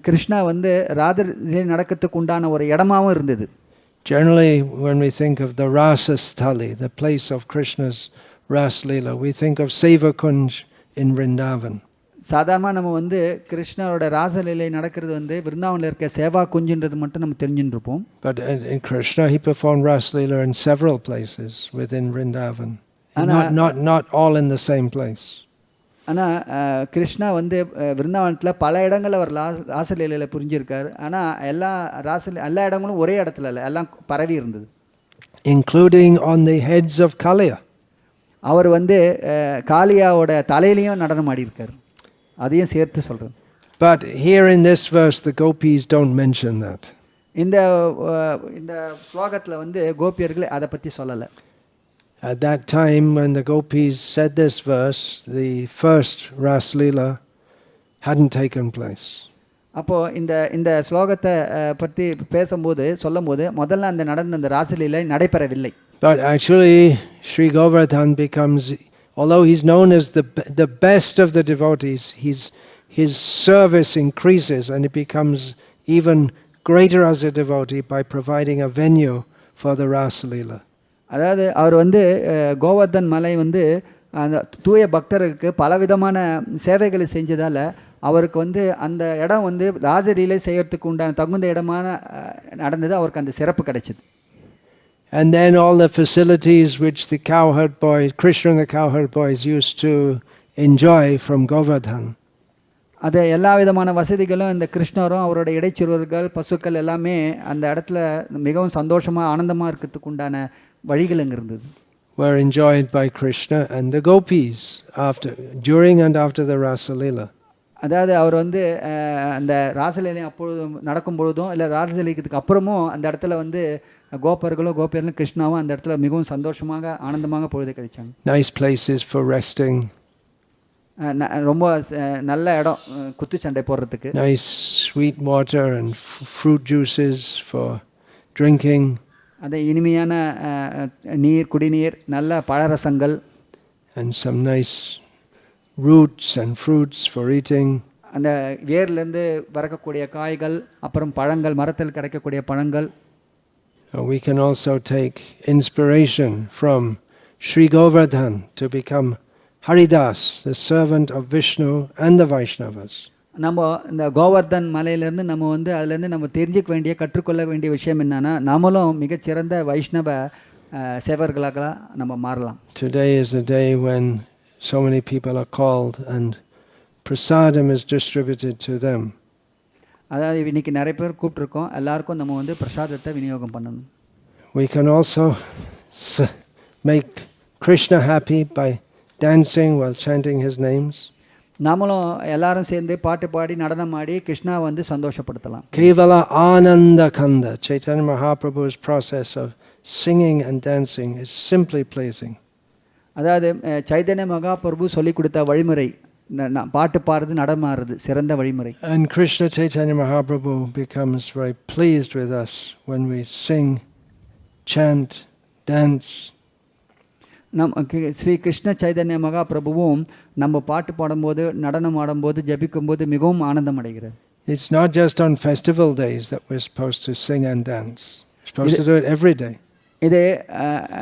கிருஷ்ணா வந்து ராதர் நடக்கிறதுக்கு உண்டான ஒரு இடமாவும் இருந்தது. Generally, when we think of the Rasasthali, the place of Krishna's Ras Leela, we think of Sevakunj in Vrindavan. சாதாரணமாக நம்ம வந்து கிருஷ்ணரோட ராசலீலை நடக்கிறது வந்து விருந்தாவனில் இருக்க சேவா குஞ்சுன்றது மட்டும் நம்ம தெரிஞ்சுட்டு இருப்போம். But in Krishna, he performed Ras Leela in several places within Vrindavan. Not all in the same place. ஆனால் கிருஷ்ணா வந்து விருந்தாவனத்தில் பல இடங்களில் அவர் ராசலீலையில் புரிஞ்சிருக்காரு. ஆனால் எல்லா இடங்களும் ஒரே இடத்துல இல்லை, எல்லாம் பரவி இருந்தது. Including on the heads of Kaliya. அவர் வந்து காளியாவோட தலையிலையும் நடனம் ஆடி இருக்கார். அதையும் சேர்த்து சொல்கிறேன். But here in this verse, the gopis don't mention that. இந்த ஸ்லோகத்தில் வந்து கோபியர்கள் அதை பற்றி சொல்லலை. At that time, when the gopis said this verse, the first Ras Leela hadn't taken place. அப்போது இந்த ஸ்லோகத்தை பற்றி சொல்லும்போது முதல்ல நடந்த அந்த ராசலீலை நடைபெறவில்லை. But actually, Sri Govardhan becomes, although he's known as the best of the devotees, his service increases and he becomes even greater as a devotee by providing a venue for the Ras Leela. அதாவது அவர் வந்து கோவர்தன் மலை வந்து அந்த தூய பக்தருக்கு பலவிதமான சேவைகளை செஞ்சதால் அவருக்கு வந்து அந்த இடம் வந்து ராசலீலை செய்யறதுக்கு உண்டான தகுந்த இடமான நடந்தது. அவருக்கு அந்த சிறப்பு கிடைச்சிது. And then all the facilities which the cowherd boy, Krishna and the cowherd boys used to enjoy from Govardhan. அது எல்லா விதமான வசதிகளும் இந்த கிருஷ்ணரும் அவரோட இடைச்சிறுவர்கள் பசுக்கள் எல்லாமே அந்த இடத்துல மிகவும் சந்தோஷமாக ஆனந்தமாக இருக்கிறதுக்கு உண்டான வழிகள் அங்கே இருந்தது. Were enjoyed by Krishna and the gopis during and after the Rasa Leela. அதாவது அவர் வந்து அந்த ராசலீலை அப்பொழுது நடக்கும் பொழுதும் இல்லை ராசலீலைக்கு அப்புறமும் அந்த இடத்துல வந்து கோபியர்களும் கிருஷ்ணாவும் அந்த இடத்துல மிகவும் சந்தோஷமாக ஆனந்தமாக பொழுது கழிச்சாங்க. Nice places for resting. ரொம்ப நல்ல இடம் குத்துச்சண்டை போடுறதுக்கு. Nice sweet water and fruit juices for drinking. அந்த இனிமையான குடிநீர், நல்ல பழரசங்கள். And some nice roots and fruits for eating. அந்த வேர்லேருந்து வரக்கூடிய காய்கள், அப்புறம் பழங்கள், மரத்தில் கிடைக்கக்கூடிய பழங்கள். We can also take inspiration from Sri Govardhan to become Haridas, the servant of Vishnu and the Vaishnavas. நம்ம இந்த கோவர்தன் மலையிலேருந்து நம்ம வந்து அதுலேருந்து நம்ம தெரிஞ்சிக்க வேண்டிய கற்றுக்கொள்ள வேண்டிய விஷயம் என்னன்னா நம்மளும் மிகச்சிறந்த வைஷ்ணவ சேவர்களாக நம்ம மாறலாம். Today is a day when so many people are called and prasadam is distributed to them. அதாவது இன்னைக்கு நிறைய பேர் கூப்பிட்டுருக்கோம், எல்லாருக்கும் நம்ம வந்து பிரசாதத்தை விநியோகம் பண்ணணும். We can also make Krishna happy by dancing while chanting his names. நாமளும் எல்லாரும் சேர்ந்து பாட்டு பாடி நடனம் ஆடி கிருஷ்ணா வந்து சந்தோஷப்படுத்தலாம். Kevala Ananda Kanda, Chaitanya Mahaprabhu's process of singing and dancing is simply pleasing. அதாவது சைதன்ய மகாபிரபு சொல்லி கொடுத்த வழிமுறை பாட்டு பாடுறது நடமாடுறது சிறந்த வழிமுறை. And Krishna Chaitanya Mahaprabhu becomes very pleased with us when we sing, chant, dance. Sri Krishna Chaitanya மகாபிரபுவும் நம்ம பாட்டு பாடும்போது நடனம் ஆடும்போது ஜபிக்கும்போது மிகவும் ஆனந்தம் அடைகிறார். It's not just on festival days that we're supposed to sing and dance. We're supposed to do it every day.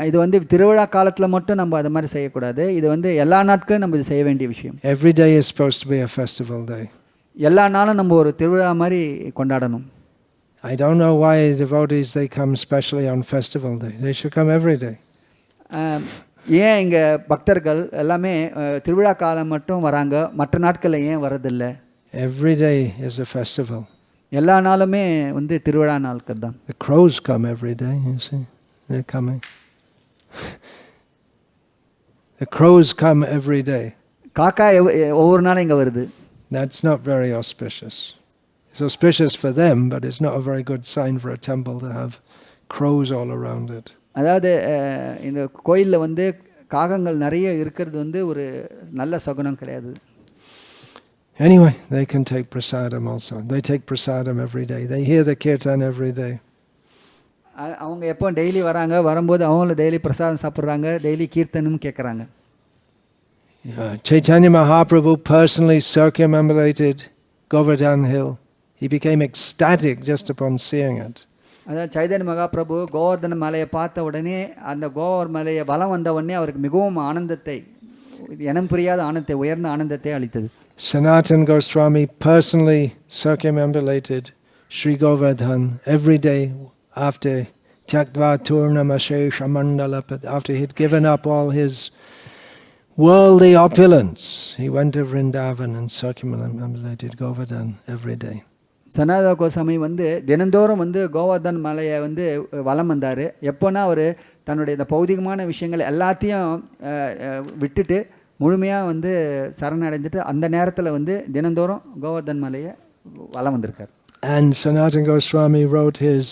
இது வந்து திருவிழா காலத்தில் மட்டும் நம்ம அதை மாதிரி செய்யக்கூடாது. இது வந்து எல்லா நாட்களும் நம்ம இது செய்ய வேண்டிய விஷயம். Every day is supposed to be a festival day. எல்லா நாளும் நம்ம ஒரு திருவிழா மாதிரி கொண்டாடணும். I don't know why devotees they come especially on festival day. They should come every day. ஏன் இங்கே பக்தர்கள் எல்லாமே திருவிழா காலம் மட்டும் வராங்க, மற்ற நாட்களில் ஏன் வரதில்லை? Every day is a festival. எல்லா நாளுமே வந்து திருவிழா நாட்கள் தான். The crows come every day, you see. They're coming. The crows come every day. காக்கா ஒவ்வொரு நாளும் இங்கே வருது. That's not very auspicious. It's auspicious for them, but it's not a very good sign for a temple to have crows all around it. அதாவது இந்த கோயிலில் வந்து காகங்கள் நிறைய இருக்கிறது வந்து ஒரு நல்ல சகுனம் கிடையாது. Anyway, they can take prasadam also. They take prasadam every day. They hear the kirtan every day. அவங்க எப்போ டெய்லி வராங்க, வரும்போது அவங்களும் டெய்லி பிரசாதம் சாப்பிட்றாங்க, டெய்லி கீர்த்தனும் கேட்குறாங்க. Chaitanya Mahaprabhu personally circumambulated Govardhana Hill. He became ecstatic just upon seeing it. அதாவது சைதன்ய மகாபிரபு கோவர்தன மலையை பார்த்த உடனே, அந்த கோவர் மலையை வலம் வந்த உடனே அவருக்கு மிகவும் ஆனந்தத்தை, இனம் புரியாத ஆனந்தத்தை, உயர்ந்த ஆனந்தத்தை அளித்தது. Sanatana Goswami personally circumambulated Sri Govardhan every day after Tyaktva Turnamashesha Mandala, after he'd given up all his worldly opulence. He went to Vrindavan and circumambulated Govardhan every day. சனாதன கோசாமி தினந்தோறும் கோவர்தன் மலையை வலம் வந்தார். எப்போனா அவர் தன்னுடைய இந்த பௌதிகமான விஷயங்கள் எல்லாத்தையும் விட்டுட்டு முழுமையாக சரணடைஞ்சிட்டு அந்த நேரத்தில் தினந்தோறும் கோவர்தன் மலையை வலம் வந்திருக்கார். And Sanatana Goswami wrote his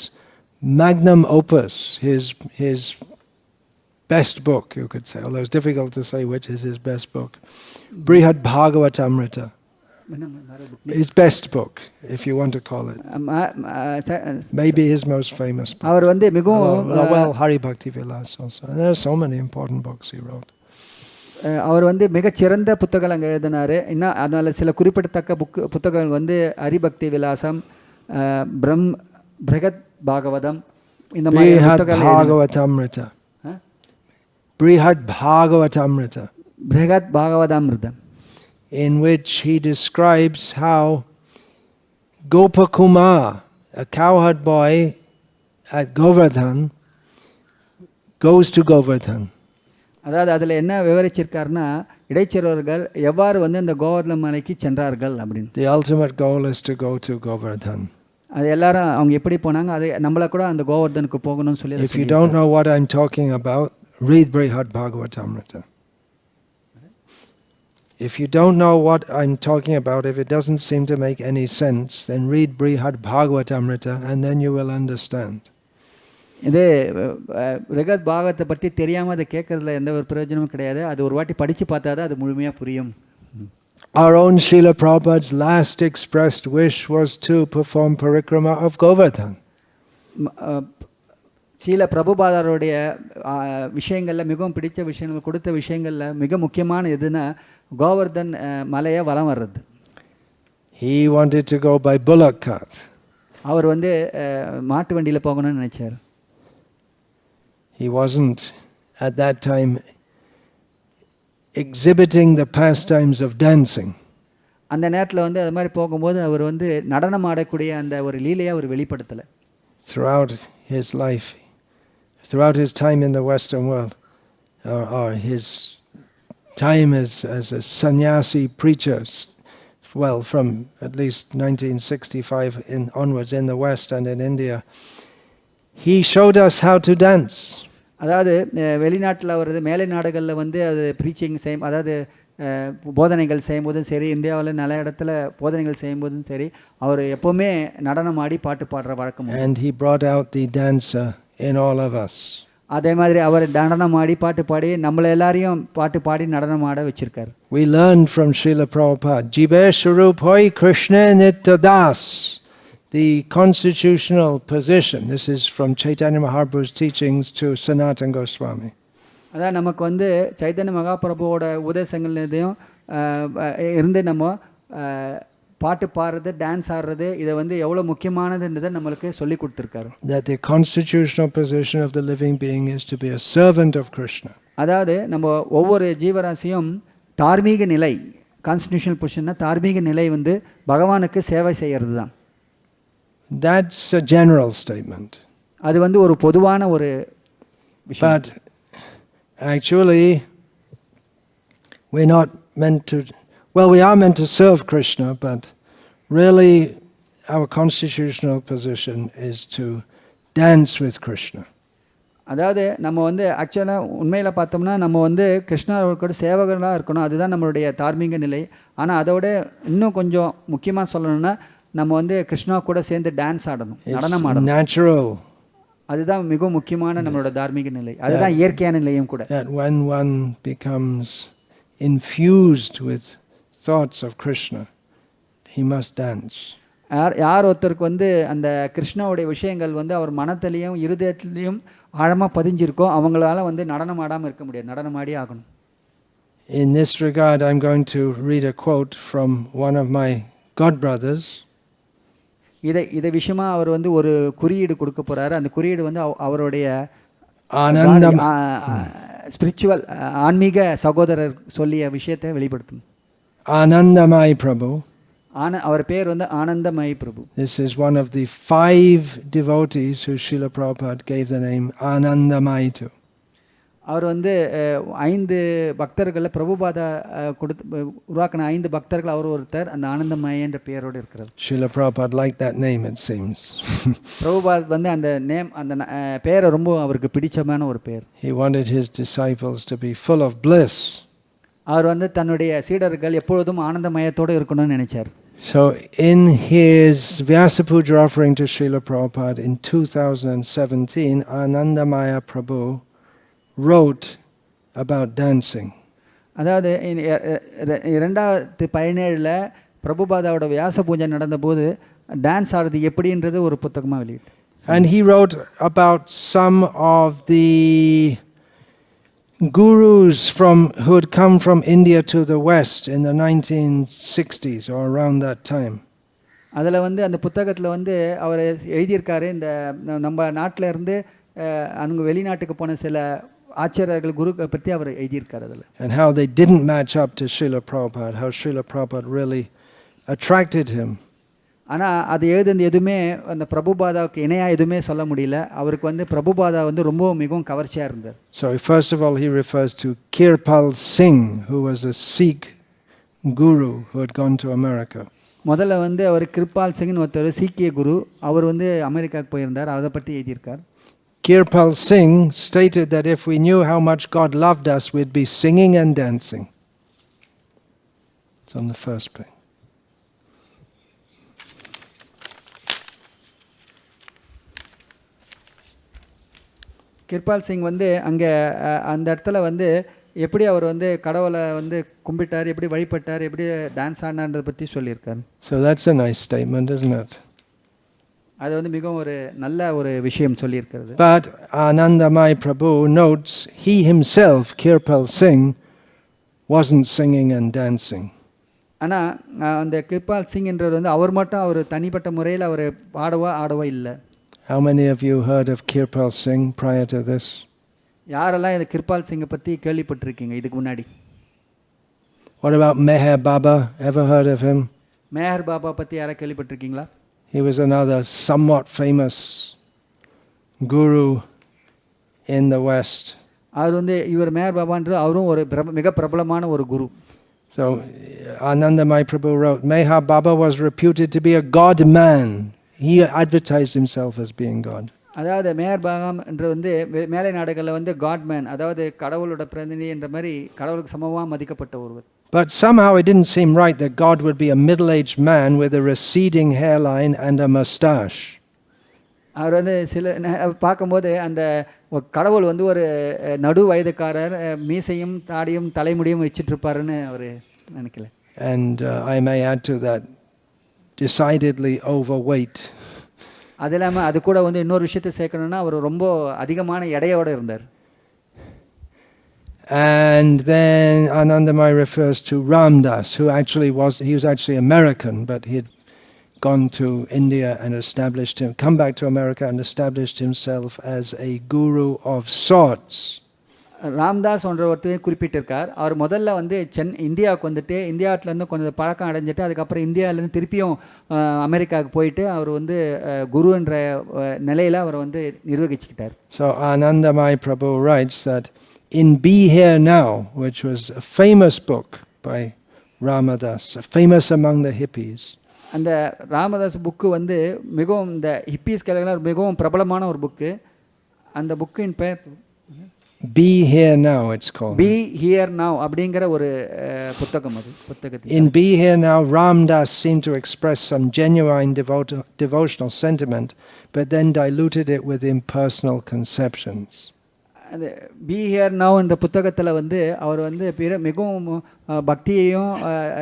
magnum opus, his best book, you could say, although it's difficult to say which is his best book, Brihad Bhagavatamrita. His best book, if you want to call it. Maybe his most famous book. அவர் மிகவும் well, Hari Bhakti Vilas also. And there are so many important books he wrote. அவர் மிகச்சிறந்த புத்தகங்கள் அங்கே எழுதினார். இன்னும் அதனால் சில குறிப்பிடத்தக்க புத்தகங்கள் ஹரிபக்தி விலாசம், பிரகத் பாகவதம், இந்த மாதிரி Bhagavatamrita. Brihad Bhagavatamrita. Brihad Bhagavatamrita, in which he describes how Gopakumar, a cowherd boy at Govardhan, goes to Govardhan. அதாவது அதில் என்ன விவரிச்சிருக்காருன்னா, இடைச்செல்வர்கள் எவ்வாறு இந்த கோவர்தன மலைக்கு சென்றார்கள் அப்படின்னு. The ultimate goal is to go to Govardhan. அது எல்லாரும் அவங்க எப்படி போனாங்க, அது நம்மள கூட அந்த கோவர்தனுக்கு போகணும்னு சொல்லி. If you don't know what I'm talking about, read Brihad Bhagavatamrita. If you don't know what I'm talking about, if it doesn't seem to make any sense, then read Brihad Bhagavatamrita and then you will understand. இது பிரகத் பாகவத்தை பற்றி தெரியாமல் அதை கேட்கறதுல எந்த ஒரு பிரயோஜனமும் கிடையாது. அது ஒரு வாட்டி படித்து பார்த்தா தான் அது முழுமையாக புரியும். Our own Srila Prabhupada's last expressed wish was to perform parikrama of Govardhan. Srila பிரபுபாதருடைய விஷயங்களில் மிகவும் பிடித்த விஷயங்கள், கொடுத்த விஷயங்களில் மிக முக்கியமான எதுனா கோவர்தன் மலையை வலம் வர்றது. He wanted to go by bullock cart. அவர் மாட்டு வண்டியில் போகணும்னு நினைச்சார். He wasn't at that time exhibiting the pastimes of dancing. அந்த நேரத்தில் அது மாதிரி போகும்போது அவர் நடனம் ஆடக்கூடிய அந்த ஒரு லீலையை அவர் வெளிப்படுத்தலை. Throughout his life, throughout his time in the Western world, or his time as a sannyasi preacher, well, from at least 1965 onwards in the West and in India, he showed us how to dance. அதாவது வெளிநாட்டில் வருது, மேலை நாடுகளில் அது preaching செய்யும், அதாவது போதனைகள் செய்யும்போதும் சரி, இந்தியாவில் நல்ல இடத்துல போதனைகள் செய்யும்போதும் சரி, அவர் எப்போவுமே நடனம் ஆடி பாட்டு பாடுற வழக்கம். And he brought out the dancer in all of us. அதே மாதிரி அவர் நடனம் ஆடி பாட்டு பாடி நம்மளை எல்லாரையும் பாட்டு பாடி நடனம் ஆட வச்சிருக்கார். We learned from Srila Prabhupada, Jive Swarup Hoy Krishna Nitya Das, the constitutional position. This is from Chaitanya Mahaprabhu's teachings to Sanatana Goswami. அதான் நமக்கு சைத்தன்ய மகாபிரபுவோட உபதேசங்கள்லையும் இருந்து நம்ம பாட்டு பாடுறது, டான்ஸ் ஆடுறது, இதை எவ்வளோ முக்கியமானதுன்றதை நம்மளுக்கு சொல்லி கொடுத்துருக்காரு. That the constitutional position of the living being is to be a servant of Krishna. அதாவது நம்ம ஒவ்வொரு ஜீவராசியும் தார்மீக நிலை, கான்ஸ்டிடியூஷனல் பொசிஷன்னா தார்மீக நிலை பகவானுக்கு சேவை செய்கிறது தான். That's a general statement. அது ஒரு பொதுவான ஒரு விஷயம். But actually we're not meant to, well, we are meant to serve Krishna, but really our constitutional position is to dance with Krishna. அதாவது நம்ம ஆக்சுவலாக உண்மையில் பார்த்தோம்னா நம்ம கிருஷ்ணரோட சேவகர்களாக இருக்கணும், அதுதான் நம்மளுடைய தார்மீக நிலை. ஆனால் அதோட இன்னும் கொஞ்சம் முக்கியமாக சொல்லணும்னா நம்ம கிருஷ்ணா கூட சேர்ந்து டான்ஸ் ஆடணும், நடனம் ஆடணும். Natural. அதுதான் மிகவும் முக்கியமான நம்மளோட தார்மீக நிலை, அதுதான் இயற்கையான நிலையும் கூட. That when one becomes infused with thoughts of Krishna, he must dance. யார் ஒருத்தருக்கு வந்து அந்த கிருஷ்ணாவுடைய விஷயங்கள் வந்து அவர் மனத்திலையும் இருதயத்திலையும் ஆழமாக பதிஞ்சிருக்கோ அவங்களால வந்து நடனம் ஆடாமல் இருக்க முடியாது, நடனமாடி ஆகணும். In this regard, I'm going to read a quote from one of my godbrothers. இதை விஷயமா அவர் வந்து ஒரு குறியீடு கொடுக்க போறாரு. அந்த குறியீடு வந்து அவருடைய ஆனந்தம் ஸ்பிரிச்சுவல் ஆன்மீக சகோதரர் சொல்லிய விஷயத்தை வெளிப்படுத்தும். Anandamai Prabhu. அவர் பேர் வந்து ஆனந்தமயி பிரபு. This is one of the 5 devotees who Srila Prabhupada gave the name Anandamai to. அவர் வந்து 5 பக்தர்களில் பிரபுபாதா உருவாக்கின 5 பக்தர்கள் அவர் ஒருத்தர். அந்த ஆனந்தமய என்ற பெயரோடு இருக்கிறார். Srila Prabhupada liked that name, it seems. Prabhupad வந்து அந்த நேம், அந்த பெயரை ரொம்ப அவருக்கு பிடிச்சமான ஒரு பெயர். He wanted his disciples to be full of bliss. அவர் வந்து தன்னுடைய சீடர்கள் எப்பொழுதும் ஆனந்தமயத்தோடு இருக்கணும்னு நினைச்சார். So in his Vyasa Puja offering to Srila Prabhupada in 2017, Anandamaya Prabhu wrote about dancing. அதாவது 2017 பிரபுபாதாவோட வியாச பூஜை நடந்தபோது டான்ஸ் ஆடுறது எப்படின்றது ஒரு புத்தகமாக வெளியிட்டு. And he wrote about some of the gurus who had come from India to the West in the 1960s or around that time. அதில் வந்து அந்த புத்தகத்தில் வந்து அவர் எழுதியிருக்காரு, இந்த நம்ம நாட்டில் இருந்து அங்கே வெளிநாட்டுக்கு போன சில ஆச்சாரியர்கள் குருக்களை பற்றி அவர் எழுதியிருக்கார் அதில். And how they didn't match up to Srila Prabhupada, how Srila Prabhupada really attracted him. ஆனால் அது எழுதுனது எதுவுமே அந்த பிரபுபாதாவுக்கு இணையாக எதுவுமே சொல்ல முடியல. அவருக்கு வந்து பிரபுபாதா வந்து ரொம்ப மிகவும் கவர்ச்சியாக இருந்தார். So first of all he refers to Kirpal Singh, who was a Sikh guru who had gone to America. முதல்ல வந்து அவர் கிருபால் சிங்னு ஒருத்தர் சீக்கிய குரு, அவர் வந்து அமெரிக்காவுக்கு போயிருந்தார். அதை பற்றி எழுதியிருக்கார். Kirpal Singh stated that if we knew how much God loved us, we'd be singing and dancing. It's on the first page. Kirupal Singh வந்து அங்கே அந்த இடத்துல வந்து எப்படி அவர் வந்து கடவுளை வந்து கும்பிட்டார், எப்படி வழிபட்டார், எப்படி டான்ஸ் ஆடினான்றதை பற்றி சொல்லியிருக்காரு. So that's a nice statement, isn't it? அது வந்து மிகவும் ஒரு நல்ல ஒரு விஷயம் சொல்லியிருக்கிறது. But Anandamai Prabhu notes he himself, Kirpal Singh, wasn't singing and dancing. ஆனால் அந்த கிருபால் சிங் என்றவர் வந்து அவர் மட்டும் அவர் தனிப்பட்ட முறையில் அவர் ஆடவா இல்லை. How many of you heard of Kirpal Singh prior to this? யாரெல்லாம் இந்த கிருபால் சிங்கை பற்றி கேள்விப்பட்டிருக்கீங்க இதுக்கு முன்னாடி? What about Meher Baba? Ever heard of him? Meher Baba பற்றி யாரை கேள்விப்பட்டிருக்கீங்களா? He was another somewhat famous guru in the West. அவர் வந்து இவர் மேஹர் பாபான்றது அவரும் ஒரு மிக பிரபலமான ஒரு குரு. So Anandamai Prabhu wrote, Meher Baba was reputed to be a God man. He advertised himself as being God. அதாவது மேஹர் பாபா என்ற வந்து மேலை நாடுகளில் வந்து காட்மேன், அதாவது கடவுளோட பிரதிநிதி என்ற மாதிரி கடவுளுக்கு சமமாக மதிக்கப்பட்ட ஒருவர். But somehow it didn't seem right that God would be a middle-aged man with a receding hairline and a mustache. அவர் வந்து சில பார்க்கும்போது அந்த கடவுள் வந்து ஒரு நடு வயதுக்காரர், மீசையும் தாடியும் தலைமுடியும் வச்சுட்டு இருப்பாருன்னு அவர் நினைக்கல. And I may add to that, decidedly overweight. அது இல்லாமல் அது கூட வந்து இன்னொரு விஷயத்தை சேர்க்கணும்னா அவர் ரொம்ப அதிகமான எடையோடு இருந்தார். And then Anandamai refers to Ramdas, who he was actually American, but he had gone to India and come back to America and established himself as a guru of sorts. Ramdas என்ற ஒருத்தரையும் குறிப்பிட்டிருக்கார். அவர் முதல்ல வந்து இந்தியாவுக்கு வந்துட்டு இந்தியாவிலேருந்து கொஞ்சம் பழக்கம் அடைஞ்சிட்டு அதுக்கப்புறம் இந்தியாவிலேருந்து திருப்பியும் அமெரிக்காவுக்கு போயிட்டு அவர் வந்து குரு என்ற நிலையில் அவர் வந்து நிர்வகிச்சுக்கிட்டார். So Anandamai Prabhu writes that in Be Here Now, which was a famous book by Ramadas, famous among the hippies. அந்த ராமதாஸ் புக்கு வந்து மிகவும் இந்த ஹிப்பீஸ்கெல்லாம் மிகவும் பிரபலமான ஒரு புக்கு. அந்த புக்கின் பெயர் Be Here Now, it's called. Be Here Now அப்படிங்கிற ஒரு புத்தகம். அது புத்தகத்தில் In Be Here Now, Ramdas seemed to express some genuine devotional sentiment, but then diluted it with impersonal conceptions. அந்த பி ஹியர் நவ் என்ற புத்தகத்தில் வந்து அவர் வந்து மிகவும் பக்தியையும்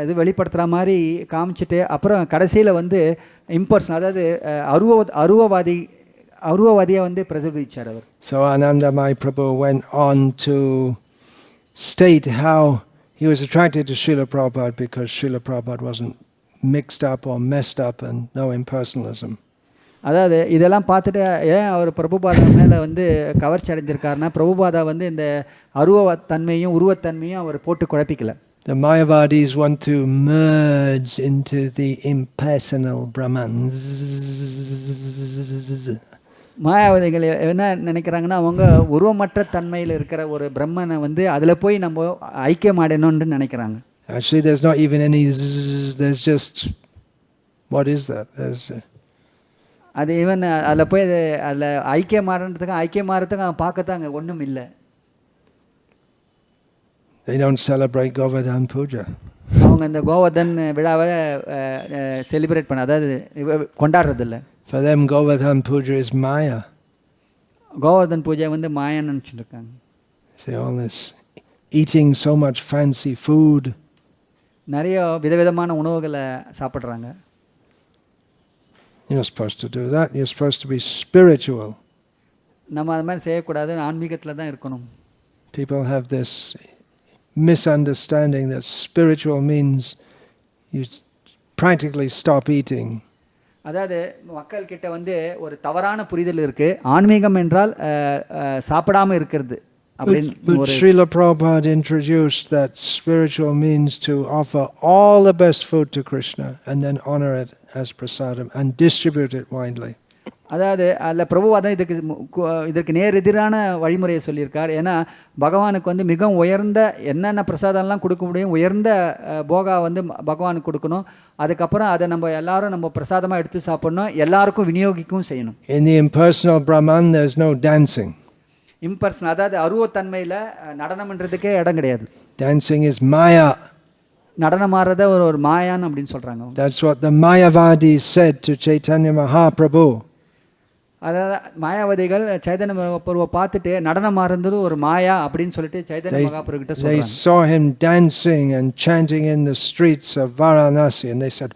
இது வெளிப்படுத்துகிற மாதிரி காமிச்சிட்டு அப்புறம் கடைசியில் வந்து இம்பர்சன், அதாவது அருவவாதியை வந்து பிரதிபலிச்சார் அவர். So Anandamai Prabhu went on to state how he was attracted to Srila Prabhupada because Srila Prabhupada wasn't mixed up or messed up and no impersonalism. அதாவது இதெல்லாம் பார்த்துட்டு ஏன் அவர் பிரபுபாதா மேலே வந்து கவர்ச்சி அடைஞ்சிருக்காருன்னா, பிரபுபாதா வந்து இந்த அருவத்தன்மையும் உருவத்தன்மையும் அவர் போட்டு குழப்பிக்கல. The Mayavadis want to merge into the impersonal Brahman. மாயாவதிகள் என்ன நினைக்கிறாங்கன்னா, அவங்க உருவமற்ற தன்மையில் இருக்கிற ஒரு பிரம்மனை வந்து அதில் போய் நம்ம ஐக்கியமாடணும்னு நினைக்கிறாங்க. Actually, there's not even any there's just, what is that? அது ஈவன் அதில் போய் அதில் ஐக்கியமாறதுக்கு பார்க்கத்தாங்க ஒன்றும் இல்லை. They don't celebrate Govardhana Puja. அவங்க இந்த கோவர்தன் விழாவை செலிப்ரேட் பண்ண, அதாவது கொண்டாடுறதில்ல. For them, Govardhana Puja is Maya. Govardhan பூஜை வந்து மாயான்னு நினச்சிட்டு இருக்காங்க. See, all this eating so much fancy food. நிறைய விதவிதமான உணவுகளை சாப்பிட்றாங்க. You're not supposed to do that. You're supposed to be spiritual. நம்ம அது மாதிரி செய்யக்கூடாது, ஆன்மீகத்தில் தான் இருக்கணும். People have this misunderstanding that spiritual means you practically stop eating. அதாவது மக்கள் கிட்ட வந்து ஒரு தவறான புரிதல் இருக்கு. ஆன்மீகம் என்றால் சாப்பிடாம இருக்கிறது அப்படின்னு. But Srila Prabhupada introduced that spiritual means to offer all the best food to Krishna and then honor it as prasadam and distribute it widely. அதாவது அதில் பிரபுவாதம் இதற்கு நேர் எதிரான வழிமுறையை சொல்லியிருக்கார். ஏன்னா பகவானுக்கு வந்து மிகவும் உயர்ந்த என்னென்ன பிரசாதம்லாம் கொடுக்க முடியும், உயர்ந்த போகா வந்து பகவானுக்கு கொடுக்கணும். அதுக்கப்புறம் அதை நம்ம எல்லாரும் நம்ம பிரசாதமாக எடுத்து சாப்பிடணும், எல்லாருக்கும் விநியோகிக்கவும் செய்யணும். In the impersonal Brahman there's no dancing. இம்பர்சன், அதாவது அருவத்தன்மையில் நடனம்ன்றதுக்கே இடம் கிடையாது. Dancing is Maya. நடனம் ஆடுறத ஒரு மாயான்னு அப்படின்னு சொல்கிறாங்க. That's what the Mayavadis said to Chaitanya Mahaprabhu. அதாவது மாயாவதிகள் சைதன்ய மகாபிரபுவை பார்த்துட்டு நடனம் ஆடுறது ஒரு மாயா அப்படின்னு சொல்லிட்டு சைதன்ய மகாபிரபு கிட்ட சொல்றாங்க. They saw him dancing and chanting in the streets of Varanasi and they said,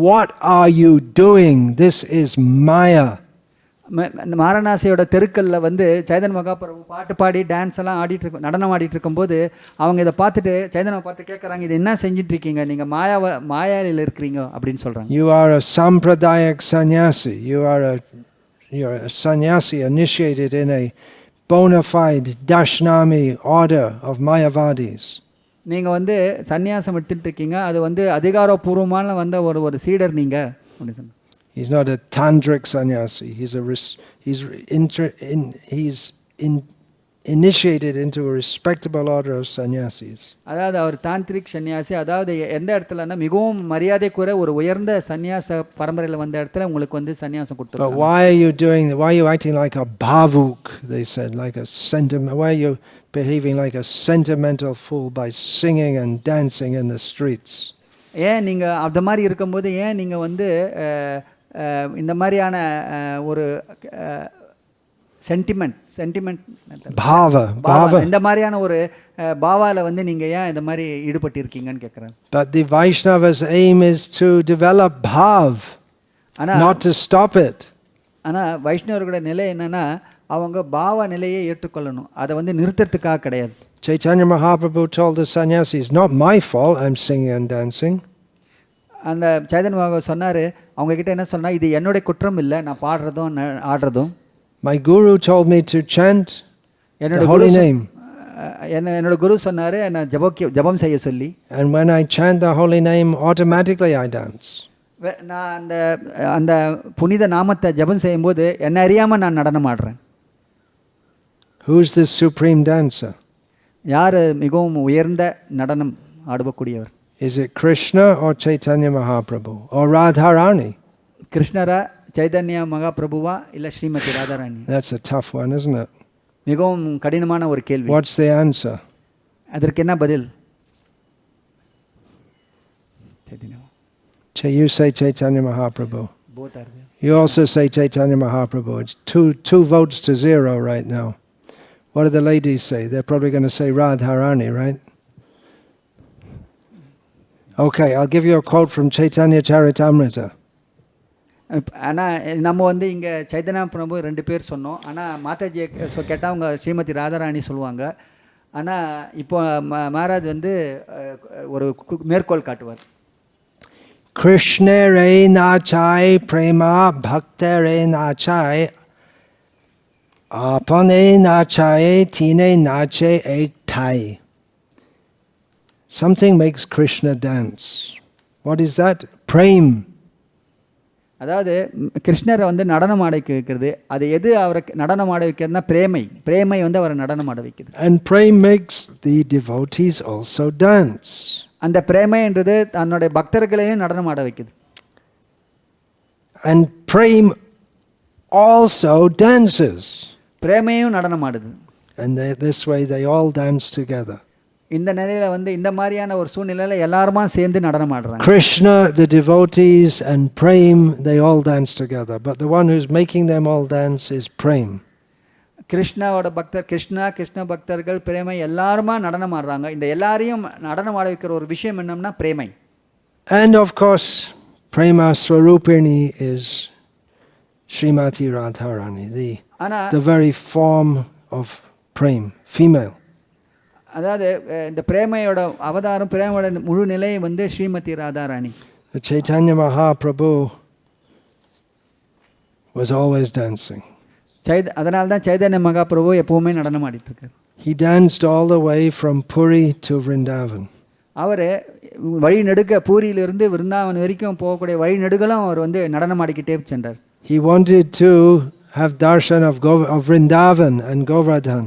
"What are you doing? This is Maya." வாரணாசியோட தெருக்கல்ல வந்து சைதன்ய மகாபிரபு பாட்டு பாடி டான்ஸ் எல்லாம் ஆடிட்டு நடனம் ஆடிட்டு இருக்கும்போது அவங்க இதை பார்த்துட்டு சைதன்ய பார்த்து கேட்குறாங்க, இது என்ன செஞ்சுட்டு இருக்கீங்க, நீங்க மாயாவில் இருக்கிறீங்க அப்படின்னு சொல்றாங்க. You are a sampradayak sannyasi. You're a sannyasi initiated in a bona fide Dashnami order of Mayavadis. நீங்க வந்து சன்னியாசம் எடுத்துட்டு இருக்கீங்க, அது வந்து அதிகாரப்பூர்வமான வந்த ஒரு சீடர் நீங்க அப்படின்னு சொன்னாங்க. He's not a tantric sannyasi. He's initiated into a respectable order of sannyasis. அதாவது அவர் தாந்திரிக் சன்னியாசி, அதாவது எந்த இடத்துலன்னா மிகவும் மரியாதைக்குரிய ஒரு உயர்ந்த சன்னியாச பரம்பரையில் வந்த இடத்துல உங்களுக்கு வந்து சன்னியாசம் கொடுத்துருக்காங்க. But why are you acting like a bhavuk? They said, like a sentiment. Why are you behaving like a sentimental fool by singing and dancing in the streets? ஏன் நீங்க அந்த மாதிரி இருக்கும்போது ஏன் நீங்க வந்து இந்த மாதிரியான ஒரு சென்டிமெண்ட் பாவா இந்த மாதிரியான ஒரு பாவால வந்து நீங்க ஏன் இந்த மாதிரி ஈடுபட்டு இருக்கீங்கன்னு கேக்குறாங்க. But the Vaishnava's aim is to develop bhav, not to stop it. ஆனா வைஷ்ணவர்களோட நிலை என்னன்னா அவங்க பாவ நிலையை ஏற்றுக்கொள்ளணும், அதை வந்து நிறுத்தறதுக்காக கிடையாது. Chaitanya Mahaprabhu told the sannyasis, "Not my fault I'm singing and dancing." அந்த சைதன்ய மகாபிரபு சொன்னாரு, அவங்க கிட்ட என்ன சொன்னா, இது என்னோட குற்றம் இல்லை, நான் பாடுறதும் ஆடுறதும். My guru told me to chant the holy name. என்னோட குரு சொன்னாரு நான் ஜபம் செய்ய சொல்லி. And when I chant the holy name, automatically I dance. நான் அந்த புனித நாமத்தை ஜபம் செய்யும்போது என்ன அறியாம நான் நடனம் ஆடுறேன். Who's this supreme dancer? யார் மிகவும் உயர்ந்த நடனம் ஆடக்கூடியவர்? Is it Krishna or Chaitanya Mahaprabhu or Radharani? கிருஷ்ணரா, Chaitanya மகாபிரபுவா இல்ல Srimathi Radharani? That's a tough one, isn't it? மிகவும் கடினமான ஒரு கேள்வி. What's the answer? அதற்கு என்ன பதில்? You say Chaitanya Mahaprabhu. Both are there. You also say Chaitanya Mahaprabhu. It's two votes to 0 right now. What do the ladies say? They're probably going to say Radharani, right? Okay, I'll give you a quote from Chaitanya Charitamrita. ஆனால் நம்ம வந்து இங்கே சைதன்யா பிரபு 2 பேர் சொன்னோம். ஆனால் மாதாஜியை கேட்டால் அவங்க ஸ்ரீமதி ராதாராணி சொல்லுவாங்க. ஆனால் இப்போ மகாராஜ் வந்து ஒரு மேற்கோள் காட்டுவார். Krishna re nachai prema bhakta re nachai apane nachai tine nache ek thai. Something makes Krishna dance. What is that? Prem. அதாவது கிருஷ்ணரை வந்து நடனம் ஆட வைக்கிறது. அது எது அவரை நடனம் ஆட வைக்கிறதுனா பிரேமை. பிரேமை வந்து அவரை நடனம் ஆட வைக்குது. And prem makes the devotees also dance. அந்த பிரேமைன்றது தன்னுடைய பக்தர்களையும் நடனம் ஆட வைக்குது. And prem also dances. பிரேமையும் நடனம் ஆடுது. And this way they all dance together. இந்த நிலையில வந்து இந்த மாதிரியான ஒரு சூழ்நிலையில எல்லாரும் சேர்ந்து நடனம் ஆடுறாங்க. Krishna, the devotees, and Prem, they all dance together. But the one who's making them all dance is Prem. கிருஷ்ணாவோட பக்தர் கிருஷ்ண பக்தர்கள் பிரேமை எல்லாருமா நடனம் ஆடுறாங்க. இந்த எல்லாரையும் நடனம் ஆட வைக்கிற ஒரு விஷயம் என்னன்னா பிரேமை. And of course, Prema Swarupini is Srimati Radharani, the very form of Prem, female. அதாவது இந்த பிரேமையோட அவதாரம் பிரேமையோட முழு நிலை வந்து Srimathi Radharani. The Chaitanya Mahaprabhu was always dancing. அதனால தான் சைதன்ய மகாபிரபு எப்பவுமே நடனம் ஆடிட்டு இருக்காரு. He danced all the way from Puri to Vrindavan. அவர் வழி நெடுக பூரியிலிருந்து விருந்தாவன் வரைக்கும் போகக்கூடிய வழி நெடுகளும் அவர் வந்து நடனம் ஆடிக்கிட்டே சென்றார். He wanted to have darshan of Vrindavan and Govardhan.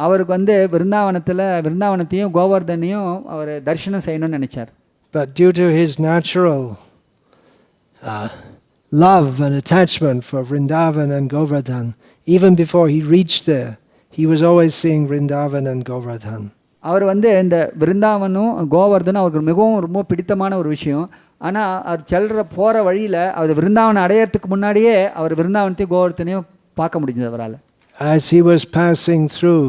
அவருக்கு வந்து விருந்தாவனத்தையும் கோவர்தனையும் அவர் தரிசனம் செய்யணும்னு நினைச்சார். But due to his natural love and attachment for Vrindavan and Govardhan, even before he reached there, he was always seeing Vrindavan and Govardhan. அவர் வந்து இந்த விருந்தாவனும் கோவர்தனும் அவருக்கு மிகவும் ரொம்ப பிடித்தமான ஒரு விஷயம். ஆனால் அவர் போகிற வழியில் அவர் விருந்தாவனை அடையிறதுக்கு முன்னாடியே அவர் விருந்தாவனத்தையும் கோவர்தனையும் பார்க்க முடிஞ்சது அவரால். As he was passing through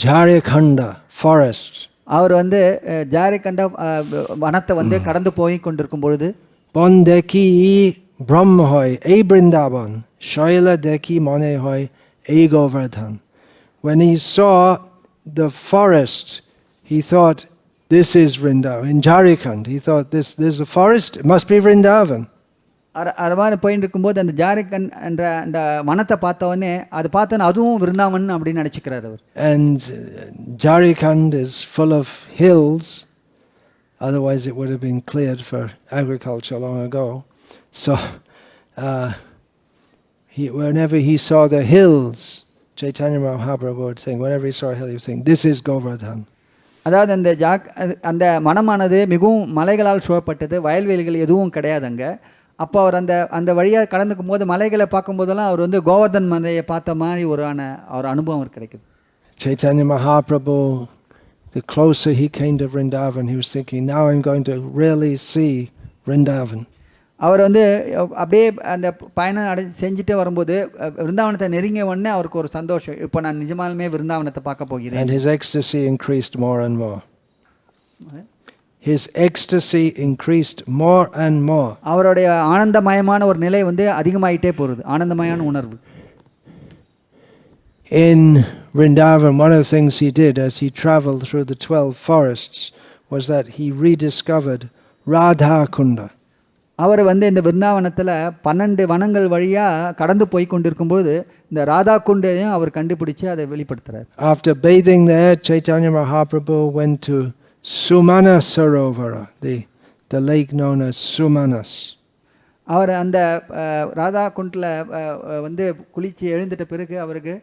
Jharikhanda forest, அவர் வந்து ஜாரிகண்டா வனத்தை வந்து கடந்து போய் கொண்டிருக்கும் பொழுது Bondeki Brahm hoy ei Vrindavan Shaila deki mone hoy ei Govardhan. When he saw the forest, he thought, this is Vrindavan. In Jharikhand, he thought, there's a forest, it must be Vrindavan. அரவான போயிட்டு இருக்கும்போது அந்த ஜாரிகண்ட் என்ற அந்த வனத்தை பார்த்தவொடனே அது பார்த்தோன்னே அதுவும் விருந்தாவன் அப்படின்னு நினச்சிக்கிறார் அவர். And Jharikhand is full of hills, otherwise it would have been cleared for agriculture long ago. So whenever he saw the hills, Chaitanya Mahaprabhu would sing, whenever he saw a hill, he would sing, this is Govardhan. அதாவது அந்த மனமானது மிகவும் மலைகளால் சூழப்பட்டது, வயல்வெளிகள் எதுவும் கிடையாதுங்க. அப்போ அவர் அந்த வழியாக கடந்துக்கும் போது மலைகளை பார்க்கும்போதெல்லாம் அவர் வந்து கோவர்தன் மலையை பார்த்த மாதிரி ஒரு அனுபவம் அவர் கிடைக்குது. Chaitanya Mahaprabhu, the closer he came to Vrindavan, he was thinking, now I'm going to really see Vrindavan. அவர் வந்து அப்படியே அந்த பயணம் செஞ்சுட்டே வரும்போது விருந்தாவனத்தை நெருங்கிய உடனே அவருக்கு ஒரு சந்தோஷம், இப்போ நான் நிஜமாலுமே விருந்தாவனத்தை பார்க்க போகிறேன். And his ecstasy increased more and more. His ecstasy increased more and more. அவருடைய ஆனந்தமயமான ஒரு நிலை வந்து அதிகமாயிட்டே போகுது, ஆனந்தமயமான உணர்வு. In Vrindavan, one of the things he did as he traveled through the 12 forests was that he rediscovered Radha Kunda. அவர் வந்து இந்த விருந்தாவனத்தில் 12 வனங்கள் வழியாக கடந்து போய் கொண்டிருக்கும்போது இந்த ராதா குண்டையும் அவர் கண்டுபிடிச்சு அதை வெளிப்படுத்துறார். After bathing there, Chaitanya Mahaprabhu went to Sumana Sarovara, the lake known as Sumanas. அவர் அந்த ராதா குண்டில் வந்து குளிச்சு எழுந்துட்ட பிறகு அவருக்கு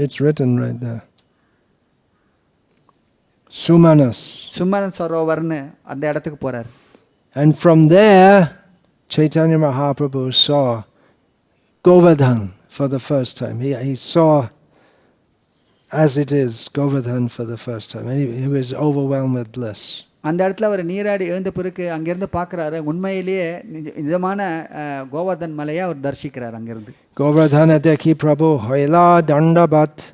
It's written right there. Sumanas. Sumana சரோவர்னு அந்த இடத்துக்கு போறார். And from there, Chaitanya Mahaprabhu saw Govardhan for the first time. He saw as it is Govardhan for the first time. And he was overwhelmed with bliss. அந்த இடத்துல அவர் நீராடி எழுந்த பிறகு அங்கிருந்து பார்க்குறாரு, உண்மையிலேயே நிஜமான கோவர்தன் மலையை அவர் தரிசிக்கிறார் அங்கிருந்து. Govardhana Dekhi Prabhu Hoila Dandabat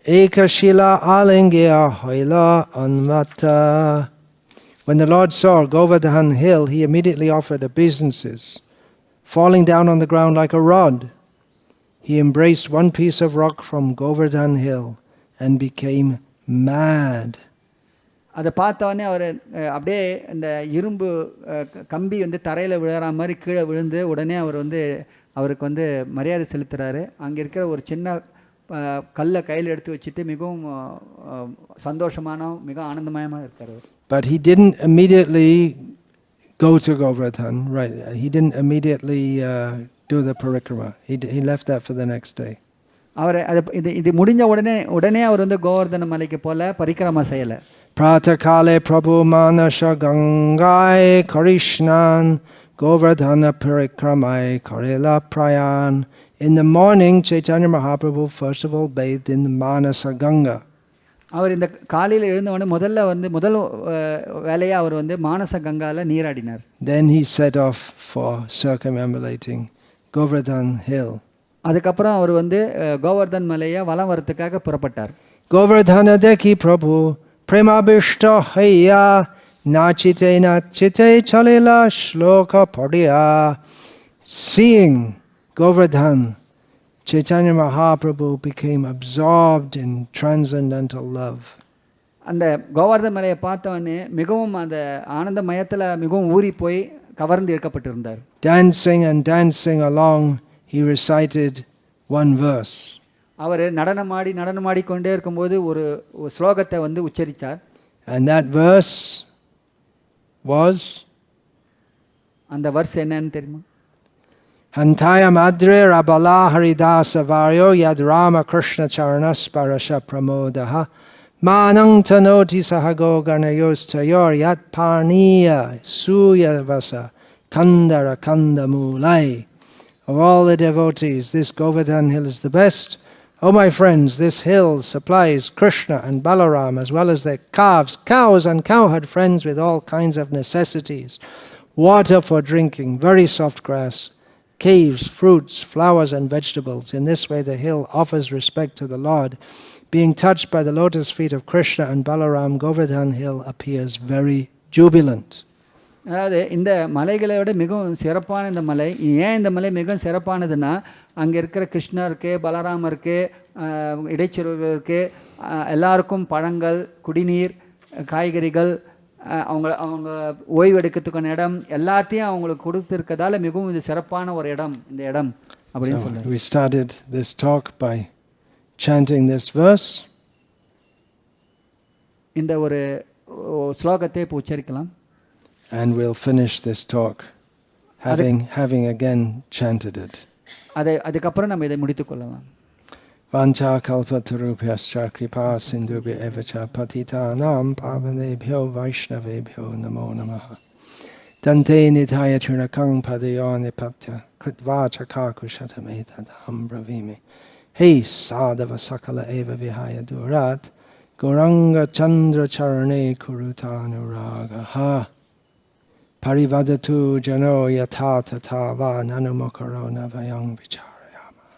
Ekashila Alingya Hoila Anmata. When the Lord saw Govardhana Hill, he immediately offered obeisances, falling down on the ground like a rod. He embraced one piece of rock from Govardhana Hill and became mad. அதை பார்த்தவொடனே அவர் அப்படியே இந்த இரும்பு கம்பி வந்து தரையில் விழுற மாதிரி கீழே விழுந்து உடனே அவர் வந்து அவருக்கு வந்து மரியாதை செலுத்துகிறாரு. அங்கே இருக்கிற ஒரு சின்ன கல்லை கையில் எடுத்து வச்சுட்டு மிகவும் சந்தோஷமான மிக ஆனந்தமயமாக இருக்கார். But he didn't immediately go to Govardhan, right? He didn't immediately do the parikrama. He left that for the next day. அவர் இது முடிஞ்ச உடனே அவர் வந்து கோவர்தன மலைக்கு போல பரிக்கிரமா செய்யலை. Pratakale Prabhu Manasha Gangai Karishnan Govardhana Parikramai Karela Prayan. In the morning, Chaitanya Mahaprabhu first of all bathed in the Manasa Ganga. அவர் இந்த காலையில் எழுந்தவொடனே முதல் வேலையாக அவர் வந்து மானச கங்காவில் நீராடினார். Then he set off for circumambulating Govardhan Hill. அதுக்கப்புறம் அவர் வந்து கோவர்தன் மலையை வலம் வரத்துக்காக புறப்பட்டார். Govardhana Dekhi Prabhu Premabhishta Haya Nachite Nachite Chalila Shloka Padya. Seeing Govardhan, Chaitanya Mahaprabhu became absorbed in transcendental love. அந்த கோவர்தன் மலையை பார்த்தவொடனே மிகவும் அந்த ஆனந்த மயத்தில் மிகவும் ஊறி போய் கவர்ந்து இழுக்கப்பட்டிருந்தார். Dancing and dancing along, he recited one verse. அவர் நடனமாடிக்கொண்டே இருக்கும்போது ஒரு ஸ்லோகத்தை வந்து உச்சரித்தார். And that verse was, அந்த வர்ஸ் என்னன்னு தெரியுமா? Hantaya Madre Rabala Haridasa Varyo Yad Rama Krishna Charanas Parasha Pramodaha Manang Tanoti Sahago Garnayos Tayor Yat Parniya Suya Vasa Kandara Kandamulai. Of all the devotees, this Govardhan Hill is the best. Oh my friends, this hill supplies Krishna and Balaram as well as their calves, cows and cowherd friends with all kinds of necessities. Water for drinking, very soft grass, caves, fruits, flowers and vegetables. In this way the hill offers respect to the Lord. Being touched by the lotus feet of Krishna and Balaram, Govardhan Hill appears very jubilant. அதாவது இந்த மலைகளை விட மிகவும் சிறப்பான இந்த மலை, ஏன் இந்த மலை மிகவும் சிறப்பானதுன்னா அங்கே இருக்கிற கிருஷ்ணர் இருக்குது, பலராமர் இருக்குது, இடைச்செருவர்கள் இருக்குது, எல்லாருக்கும் பழங்கள், குடிநீர், காய்கறிகள், அவங்க ஓய்வு எடுக்கிறதுக்கான இடம் எல்லாத்தையும் அவங்களுக்கு கொடுத்துருக்கதால மிகவும் இது சிறப்பான ஒரு இடம் இந்த இடம் அப்படின்னு சொல்லுவாங்க. We started this talk by chanting this verse. இந்த ஒரு ஸ்லோகத்தை இப்போ உச்சரிக்கலாம். And we'll finish this talk having again chanted it. அதுக்கப்புறம் நம்ம இதை முடித்துக் கொள்ளலாம். Vancha kalpatarubhyascha kripa sindubhya evacha patitanam pavanebhyo vaishnavebhyo namo namaha. Dante nithaya churnakang padayo nipatya kritvacha kakushatamedadam bravimi. Hey sadhava sakala eva vihaya durat goranga chandra charane kurutanuragaha. Parivadatu jano yatata tava nanumukaro navayang vicharayama.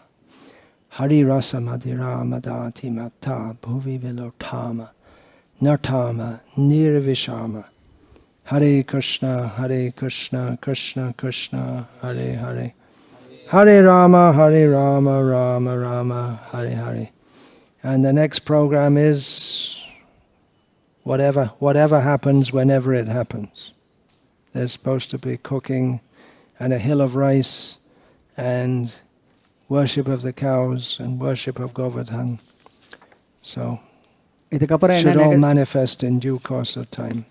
Hari rasa madira madati matta bhuvi vilotama nartama nirvishama. Hare Krishna, Krishna Krishna, Hare Hare. Hare Rama, Rama Rama, Hare Hare. And the next program is whatever happens whenever it happens. There's supposed to be cooking and a hill of rice and worship of the cows and worship of Govardhan. So it should all manifest in due course of time.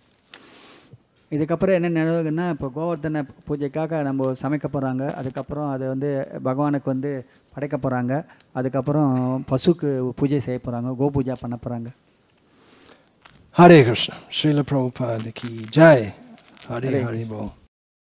இதுக்கப்புறம் என்ன நினைவுன்னா இப்போ கோவர்தன பூஜைக்காக நம்ம சமைக்க போகிறாங்க, அதுக்கப்புறம் அதை வந்து பகவானுக்கு வந்து படைக்க போகிறாங்க, அதுக்கப்புறம் பசுக்கு பூஜை செய்ய போகிறாங்க, கோபூஜா பண்ண போகிறாங்க. Hare Krishna, Srila Prabhupada ki Jai. Hare Hare Bol.